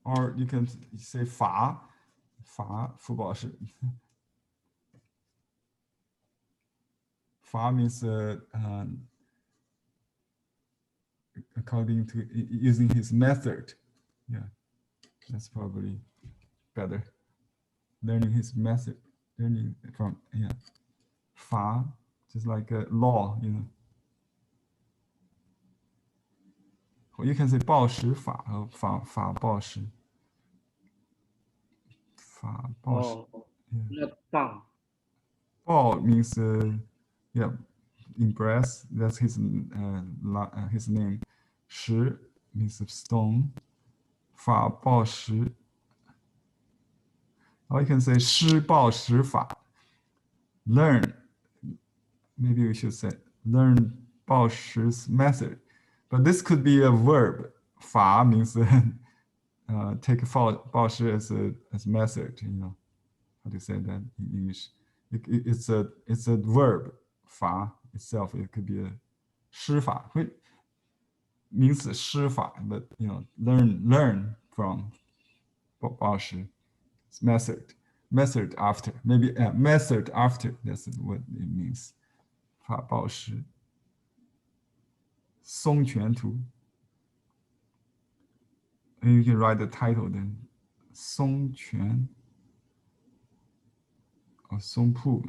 Or you can say Fu Baoshi. Fa means according to using his method. Yeah, that's probably better. Learning his method, learning from Fa, just like a law, you know. Or you can say 报时法 or 法报时. 法报时. Oh, not Pang. 报 means yeah, impress. That's his name. 石 means stone. 法报时. Or you can say 师报时法. Learn. Maybe we should say learn 报时's method. But this could be a verb. 法 means take 报时 as method. You know how to say that in English. It's a verb. 法 itself, it could be a 师法, which means 师法, but you know, learn from 报时. It's method after, maybe method after. That's what it means. 法报时. 松泉图. And you can write the title then. 松泉 or 松铺.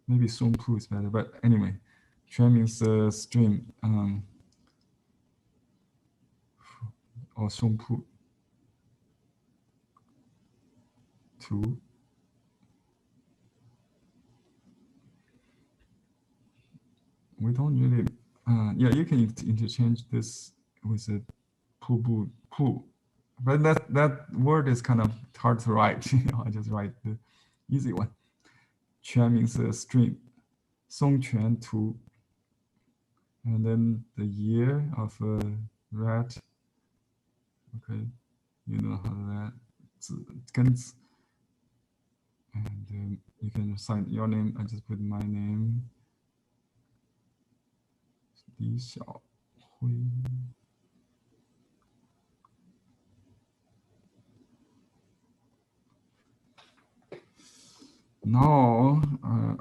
Maybe 松铺 is better, but anyway, 泉 means stream. Or 松铺. 图. We don't really, yeah, you can interchange this with a pu, but that word is kind of hard to write. I just write the easy one. 泉 means a stream. 松泉图. And then the year of a rat. Okay, you know how that. And you can sign your name. I just put my name. 李小辉. Now,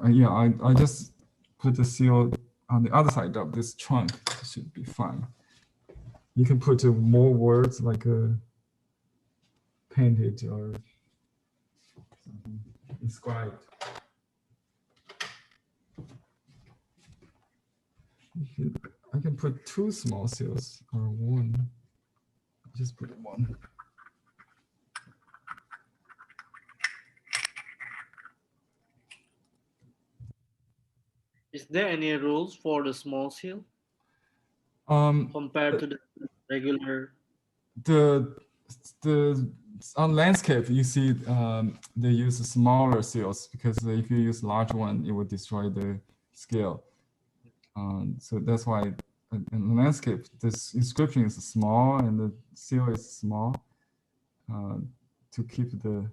yeah, I just put the seal on the other side of this trunk. It should be fine. You can put more words like painted or something inscribed. I can put 2 small seals or 1. Just put 1. Is there any rules for the small seal compared to the regular? The on landscape, you see they use smaller seals because if you use large one, it would destroy the scale. So that's why in landscape, this inscription is small and the seal is small to keep the.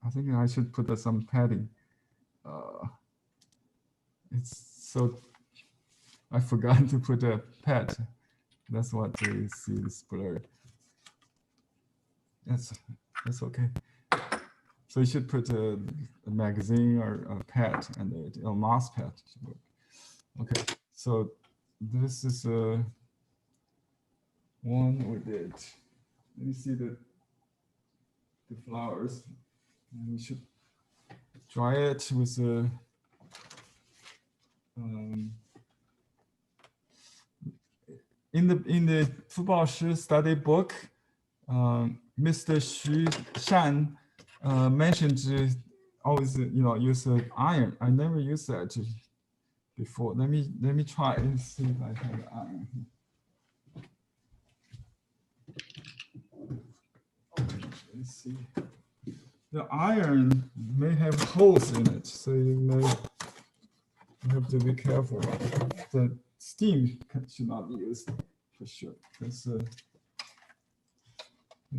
I think I should put some padding. It's so. I forgot to put a pad. That's what they see is blurred. That's okay. So you should put a magazine or a pad and a mouse pad. Okay, so this is one we did. Let me see the the flowers. And we should dry it with a in the Fu Baoshi study book, Mr. Xu Shan mentioned always use iron. I never used that before. Let me try and see if I have iron. Let's see. The iron may have holes in it, so you may have to be careful. The steam should not be used for sure. Let's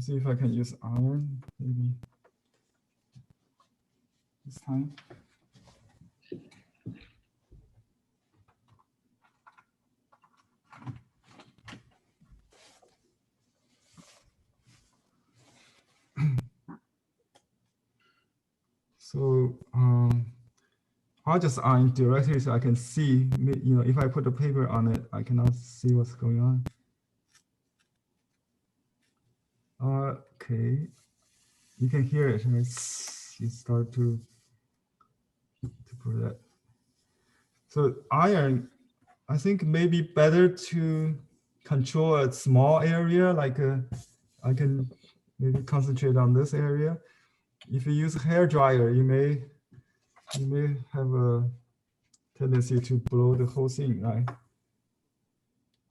see if I can use iron maybe this time. So I'll just iron directly so I can see, if I put the paper on it, I cannot see what's going on. Okay, you can hear it. You start to put that. So iron, I think maybe better to control a small area, like I can maybe concentrate on this area. If you use a hair dryer, you may have a tendency to blow the whole thing, right?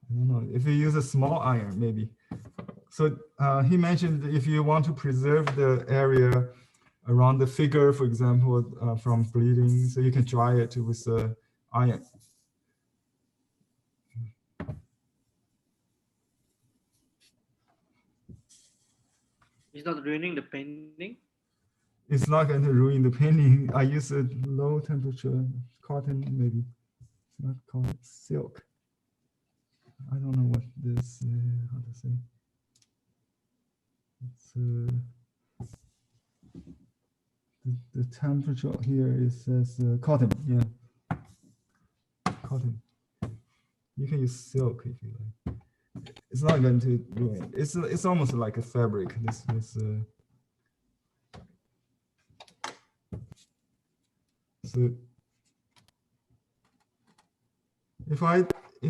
I don't know. If you use a small iron, maybe. So he mentioned if you want to preserve the area around the figure, for example, from bleeding, so you can dry it with iron. It's not ruining the painting? It's not going to ruin the painting. I use a low temperature cotton, maybe. It's not called silk. I don't know what this, how to say. It's the temperature here is says cotton, yeah. Cotton. You can use silk if you like. It's not going to ruin. It's almost like a fabric. This so if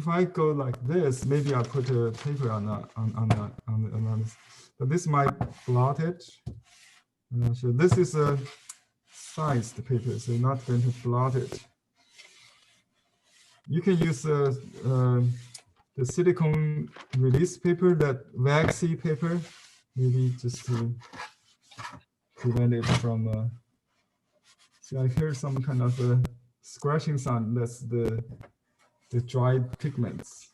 I go like this, maybe I put a paper on this, but this might blot it. I'm not sure. This is a sized paper, so not going to blot it. You can use the silicone release paper, that waxy paper, maybe just to prevent it from. See, I hear some kind of a scratching sound. That's the dried pigments.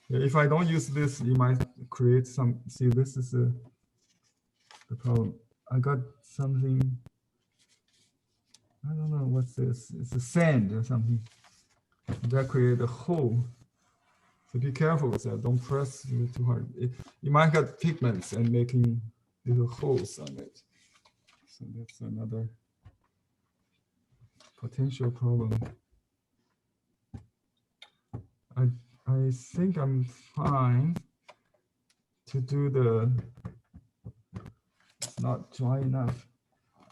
If I don't use this, you might create some. See, this is the problem. I got something. I don't know what's this. It's a sand or something that create a hole. So be careful with that. Don't press too hard. You might get pigments and making little holes on it. So that's another potential problem. I think I'm fine to do it's not dry enough.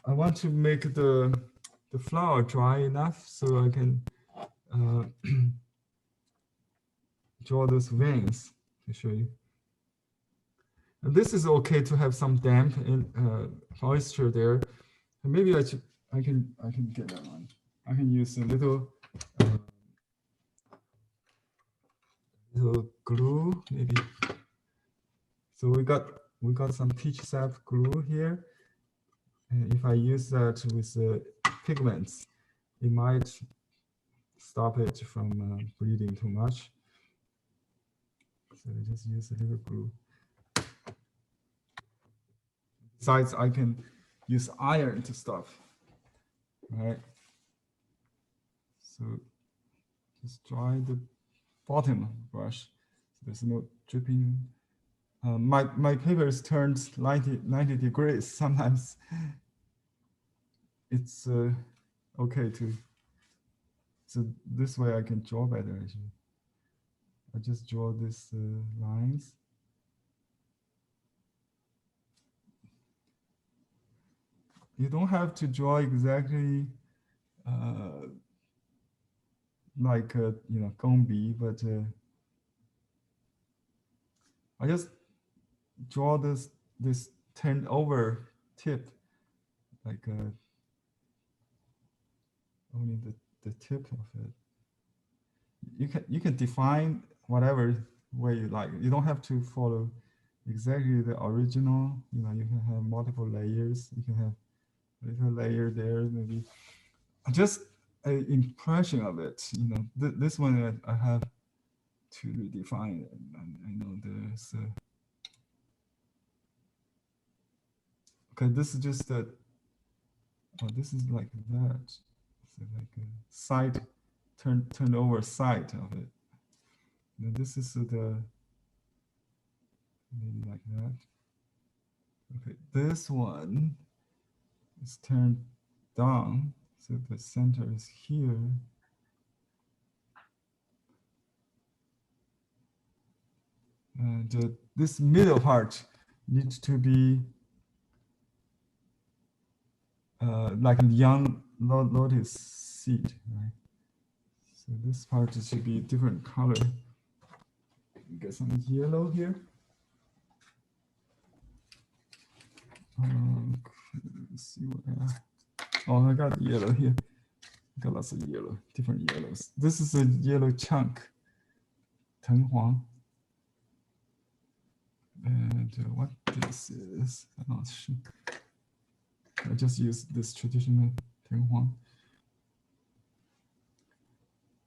I want to make the flower dry enough so I can draw those veins to show you. And this is okay to have some damp and moisture there. And maybe I can get that one. I can use a little glue maybe. So we got some peach sap glue here. And if I use that with pigments, it might stop it from bleeding too much. So I just use a little glue. Besides, I can use iron to stop. Right. So just dry the bottom of the brush. So there's no dripping. My paper is turned 90 degrees. Sometimes it's okay to. So this way I can draw better actually. I just draw these lines. you don't have to draw exactly like Gombi, but I just draw this turned over tip, like only the tip of it. You can define whatever way you like. You don't have to follow exactly the original. You know, you can have multiple layers. You can have a little layer there, maybe just an impression of it. You know, this one I have to redefine it. I know there's okay. This is just a. Oh, this is like that. So like a side turned over side of it. And this is the maybe like that. Okay, this one is turned down, so the center is here. And this middle part needs to be like a young lotus seed, right? So this part should be different color. Get some yellow here. Let's see what I got yellow here. Got lots of yellow, different yellows. This is a yellow chunk, 藤黄. And what this is, I'm not sure. I just use this traditional 藤黄.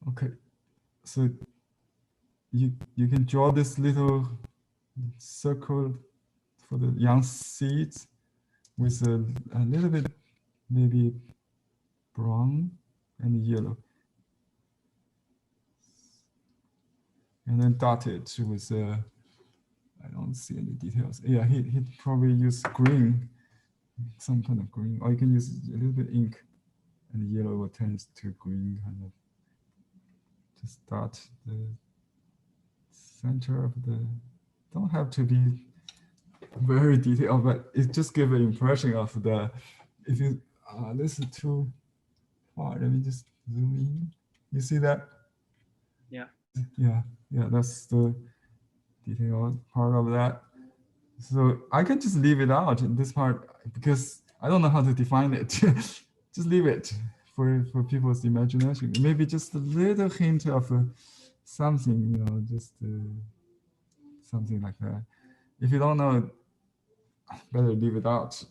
Okay, so you can draw this little circle for the young seeds with a little bit maybe brown and yellow, and then dot it with I don't see any details. Yeah, he probably used green, some kind of green, or you can use a little bit ink, and yellow will turn to green, kind of. Just dot the center of the. Don't have to be very detailed, but it just gives an impression of the. If you this is too far. Let me just zoom in. You see that? Yeah. Yeah. That's the detailed part of that. So I can just leave it out in this part because I don't know how to define it. Just leave it for people's imagination. Maybe just a little hint of something, you know, just something like that. If you don't know, better leave it out.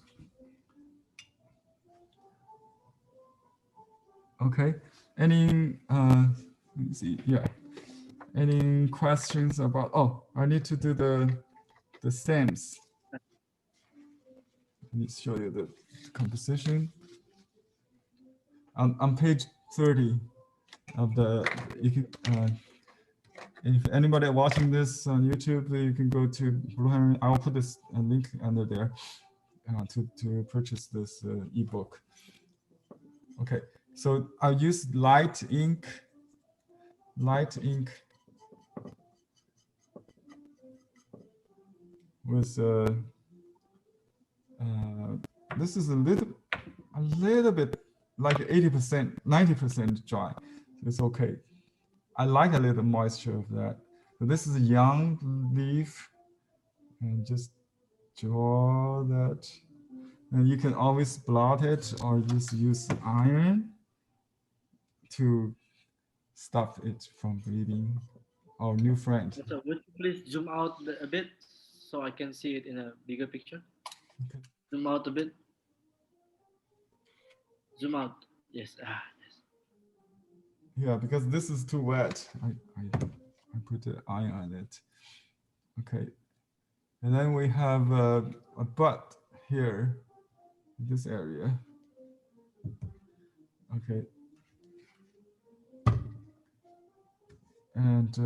Okay. Any let me see. Yeah. Any questions about? Oh, I need to do the stems. Let me show you the composition. On page 30 of the, you can, if anybody watching this on YouTube, you can go to Blue Heron. I'll put this link under there to purchase this ebook. Okay, so I'll use light ink with this is a little bit like 80%, 90% dry. It's okay. I like a little moisture of that. So this is a young leaf, and just draw that. And you can always blot it or just use iron to stop it from bleeding. Our new friend. So would you please zoom out a bit so I can see it in a bigger picture? Okay. Zoom out a bit. Zoom out. Yes. Yes. Yeah, because this is too wet. I put the iron on it. Okay. And then we have a bud here, in this area. Okay. And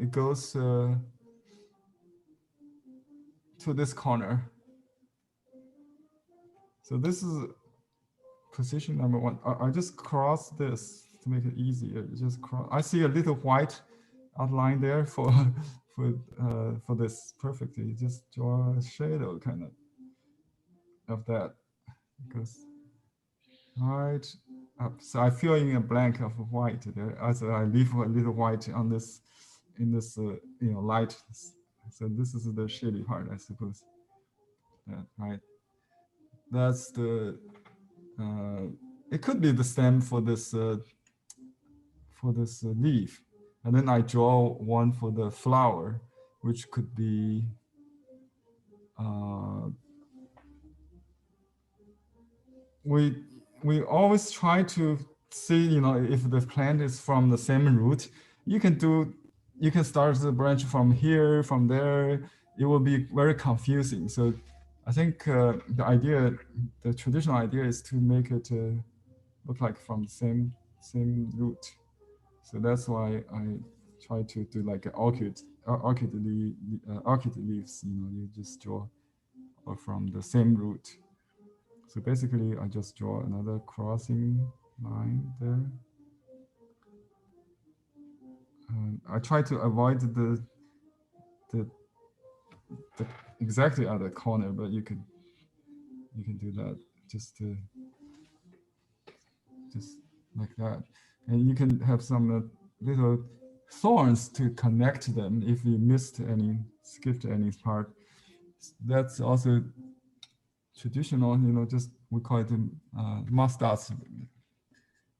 it goes to this corner. So this is position number one. I just cross this to make it easier. Just cross. I see a little white outline there for this perfectly. Just draw a shadow kind of that, because right up. So I fill in a blank of white there. Also, I leave a little white on this, in this, light. So this is the shady part, I suppose. Right. That's the. It could be the stem for this leaf, and then I draw one for the flower, which could be. Uh, we we always try to see, if the plant is from the same root. You can start the branch from here, from there. It will be very confusing. So I think the traditional idea is to make it look like from the same root. So that's why I try to do like an orchid leaves. You just draw from the same root. So basically, I just draw another crossing line there. And I try to avoid the, the exactly at the corner, but you can do that just just like that, and you can have some little thorns to connect them if you skipped any part. That's also traditional. Just we call it mustache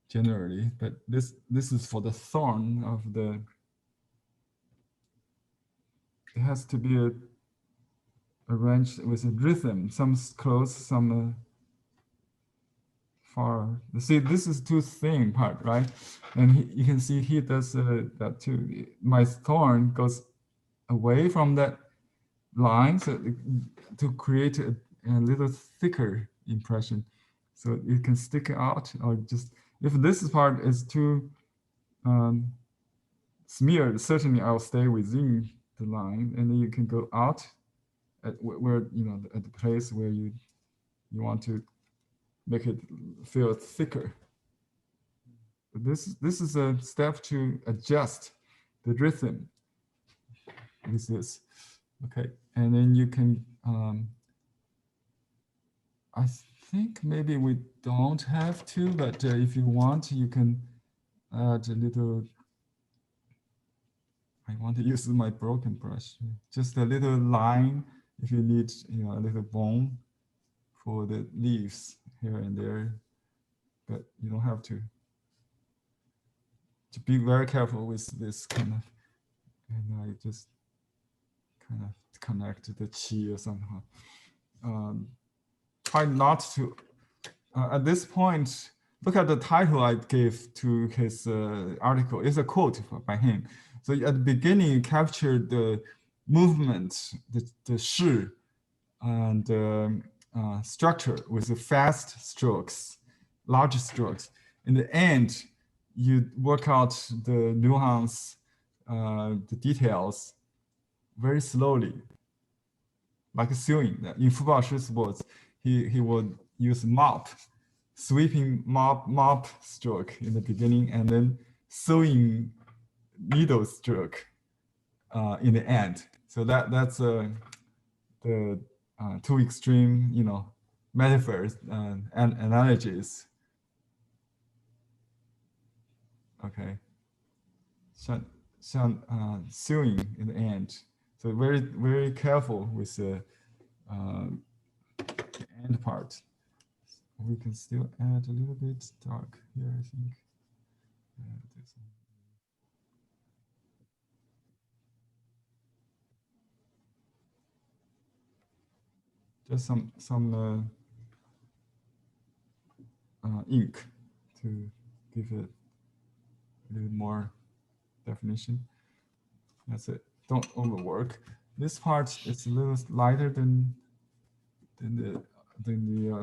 generally, but this is for the thorn of the. It has to be arranged with a rhythm. Some close, some far. See, this is too thin part, right? And you can see he does that too. My thorn goes away from that line, so to create a little thicker impression, so it can stick out. Or just if this part is too smeared, certainly I'll stay within the line, and then you can go out at where at the place where you want to make it feel thicker. This is a step to adjust the rhythm with this. Okay, and then you can. I think maybe we don't have to, but if you want, you can add a little. I want to use my broken brush. Just a little line if you need, a little bone for the leaves here and there, but you don't have to. To be very careful with this kind of, and I just kind of connect the chi or somehow. Try not to. At this point, look at the title I gave to his article. It's a quote by him. So at the beginning, you captured the movement, the shi, and structure with the fast strokes, large strokes. In the end, you work out the nuance, the details very slowly, like sewing. In Fu Baoshi's words, he would use sweeping mop stroke in the beginning, and then sewing needle stroke in the end. So that's the two extreme, metaphors and analogies. Okay, sewing in the end. So very very careful with the end part. We can still add a little bit dark here, I think. Just some ink to give it a little more definition. That's it. Don't overwork. This part is a little lighter than the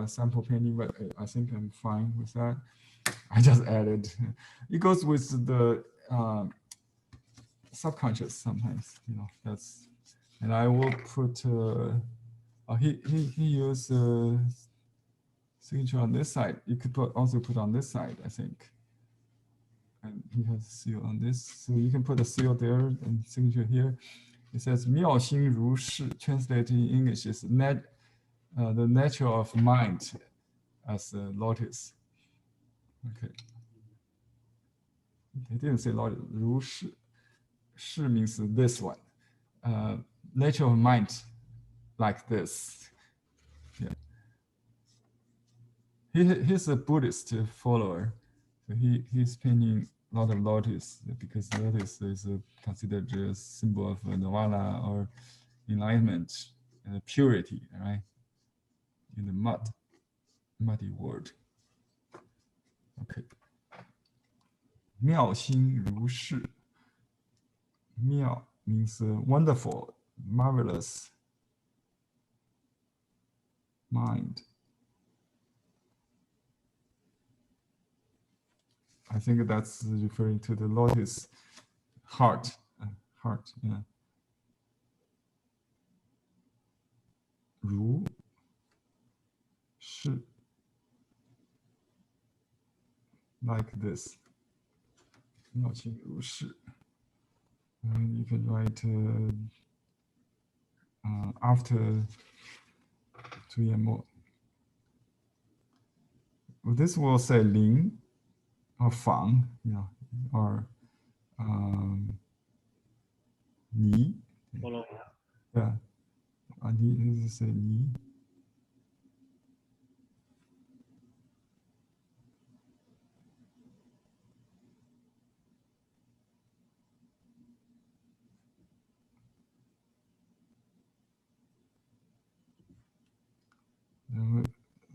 sample painting, but I think I'm fine with that. I just added. It goes with the subconscious sometimes. That's. And I will put. He used signature on this side. You could also put on this side, I think. And he has a seal on this, so you can put a seal there and signature here. It says 妙心如是, translated in English is the nature of mind as a lotus. Okay. They didn't say lotus. 如是. Shi means this one. Nature of mind, like this. Yeah. He's a Buddhist follower. So he's painting a lot of lotus because lotus is considered a symbol of nirvana or enlightenment and purity, right? In the muddy world. Okay. 妙心如是. Miao means wonderful, marvelous mind. I think that's referring to the lotus heart. Heart, yeah. 如是, like this. 妙心如是. And you can write after Julian Mo. Well, this will say Ling or Fang, yeah, or Ni. Follow. Yeah, Ni is say Ni.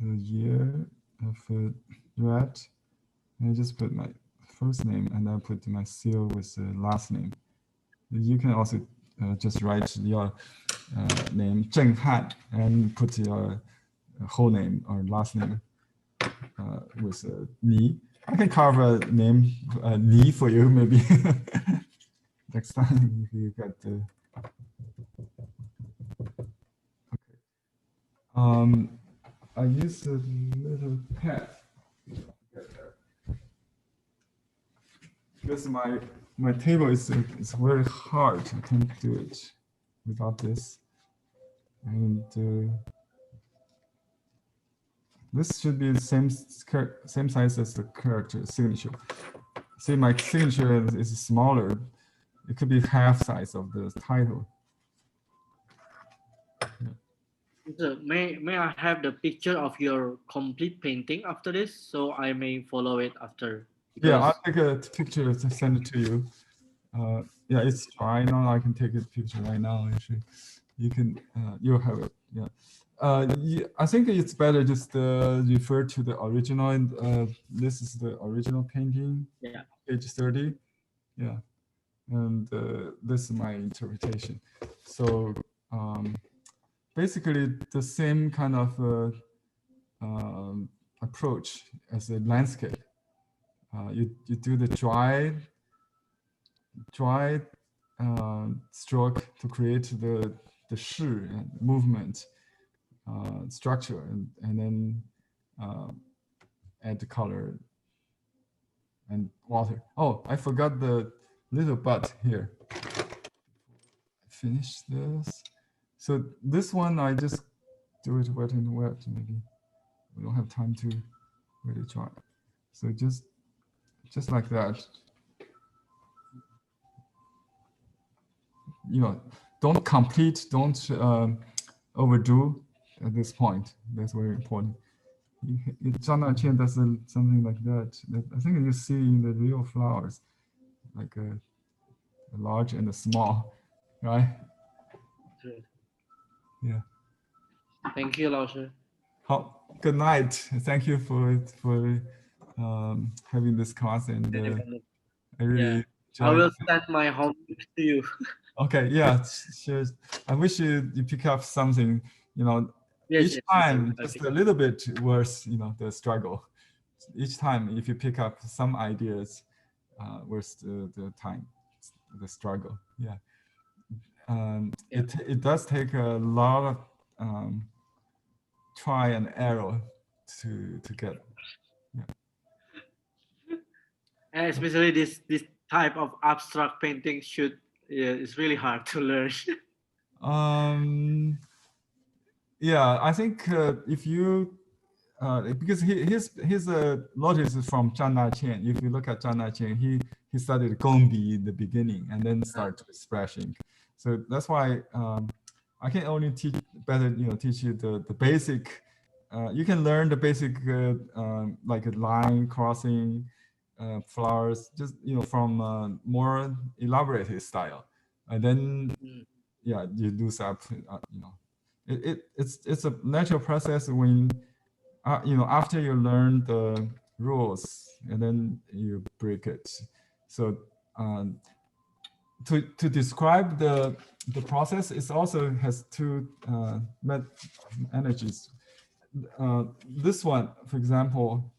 The year of red, and I just put my first name and I put my seal with the last name. You can also just write your name, Zheng Han, and put your whole name or last name with Ni. I can carve a name, Ni, for you maybe next time if you get the. Okay. I use a little pad because my table is very hard. I can't do it without this. And this should be the same size as the character signature. See, my signature is smaller. It could be half size of the title. So may I have the picture of your complete painting after this, so I may follow it after? Yeah, I'll take a picture to send it to you. Yeah, it's dry now. I can take a picture right now. Actually, you can. You'll have it. Yeah. I think it's better just refer to the original. And this is the original painting. Yeah. Page 30. Yeah. And this is my interpretation. So basically the same kind of approach as a landscape. You do the dry stroke to create the shi movement structure, and then add the color and water. Oh, I forgot the little but here. Finish this. So this one I just do it wet and wet. Maybe we don't have time to really try. So just like that. You know, don't complete, don't overdo at this point. That's very important. Zhang Qian does something like that. I think you see in the real flowers, like a large and a small, right? Good. Yeah. Thank you, Lao Sư. Good night. Thank you for having this class, and I really. I will send my homework to you. Okay, yeah, sure. I wish you pick up something, you know, each time just a little bit worse, you know, the struggle. Each time if you pick up some ideas, worse the time, the struggle. Yeah. It does take a lot of try and error to get. Yeah. And especially this type of abstract painting is really hard to learn. Yeah, I think if you because his Lotus is from Zhang Qian. If you look at Zhang Qian, he studied Gongbi in the beginning and then started splashing. So that's why I can only teach teach you the basic. You can learn the basic like a line crossing, flowers, just from more elaborate style, and then yeah, you lose up. It's a natural process when after you learn the rules and then you break it. So to describe the process, it also has two energies. This one, for example,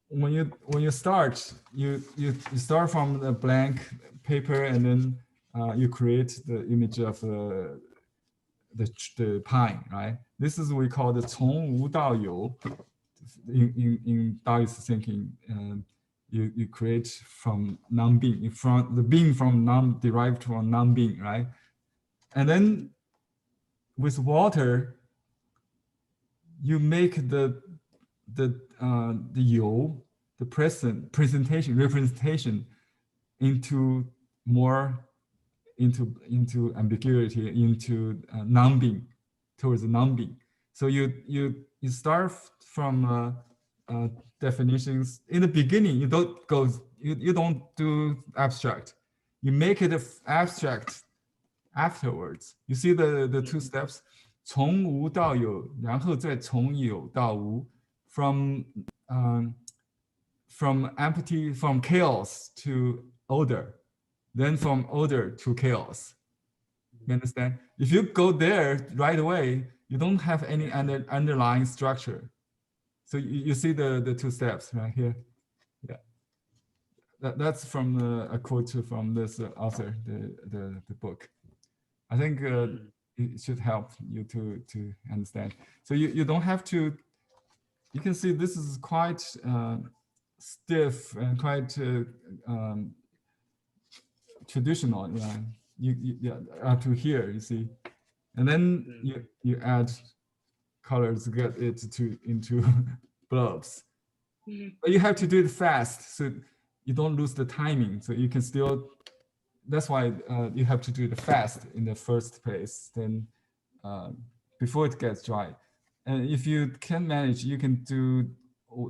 when you start, you start from the blank paper and then you create the image of the pine, right? This is what we call the 从无到有. In Taoist thinking, you create from non-being, from the being from non derived from non-being, right? And then with water, you make the you, the representation into more into ambiguity, into non-being, towards non-being. So you start from definitions in the beginning. You don't go. You don't do abstract. You make it abstract afterwards. You see the two steps. 从无到有，然后再从有到无。From empty, from chaos to order, then from order to chaos. You understand? If you go there right away, you don't have any underlying structure. So you see the two steps right here. Yeah, that's from a quote from this author, the book. I think it should help you to understand. So you don't have to. You can see this is quite stiff and quite traditional. Yeah, you up to here, you see, and then you add colors to get it into blobs. But you have to do it fast so you don't lose the timing. So you can still. That's why you have to do it fast in the first place. Then before it gets dry. And if you can manage, you can do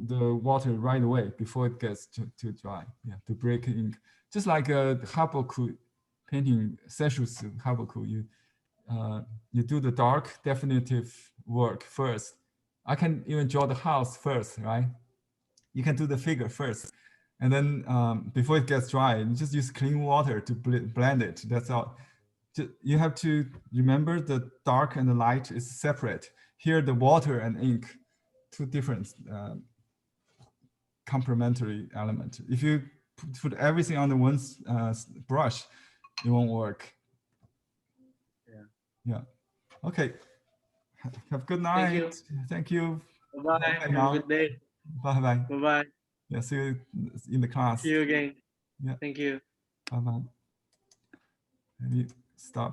the water right away before it gets too dry. Yeah, to break ink. Just like a haboku painting, seshusu haboku, you do the dark definitive work first. I can even draw the house first, right? You can do the figure first. And then before it gets dry, you just use clean water to blend it. That's all. You have to remember the dark and the light is separate. Here, the water and ink, two different complementary elements. If you put everything on the one brush, it won't work. Yeah. Okay. Have a good night. Thank you. Bye. Have a good day. Bye-bye. Bye-bye. Yeah, see you in the class. See you again. Yeah. Thank you. Bye-bye. Maybe stop.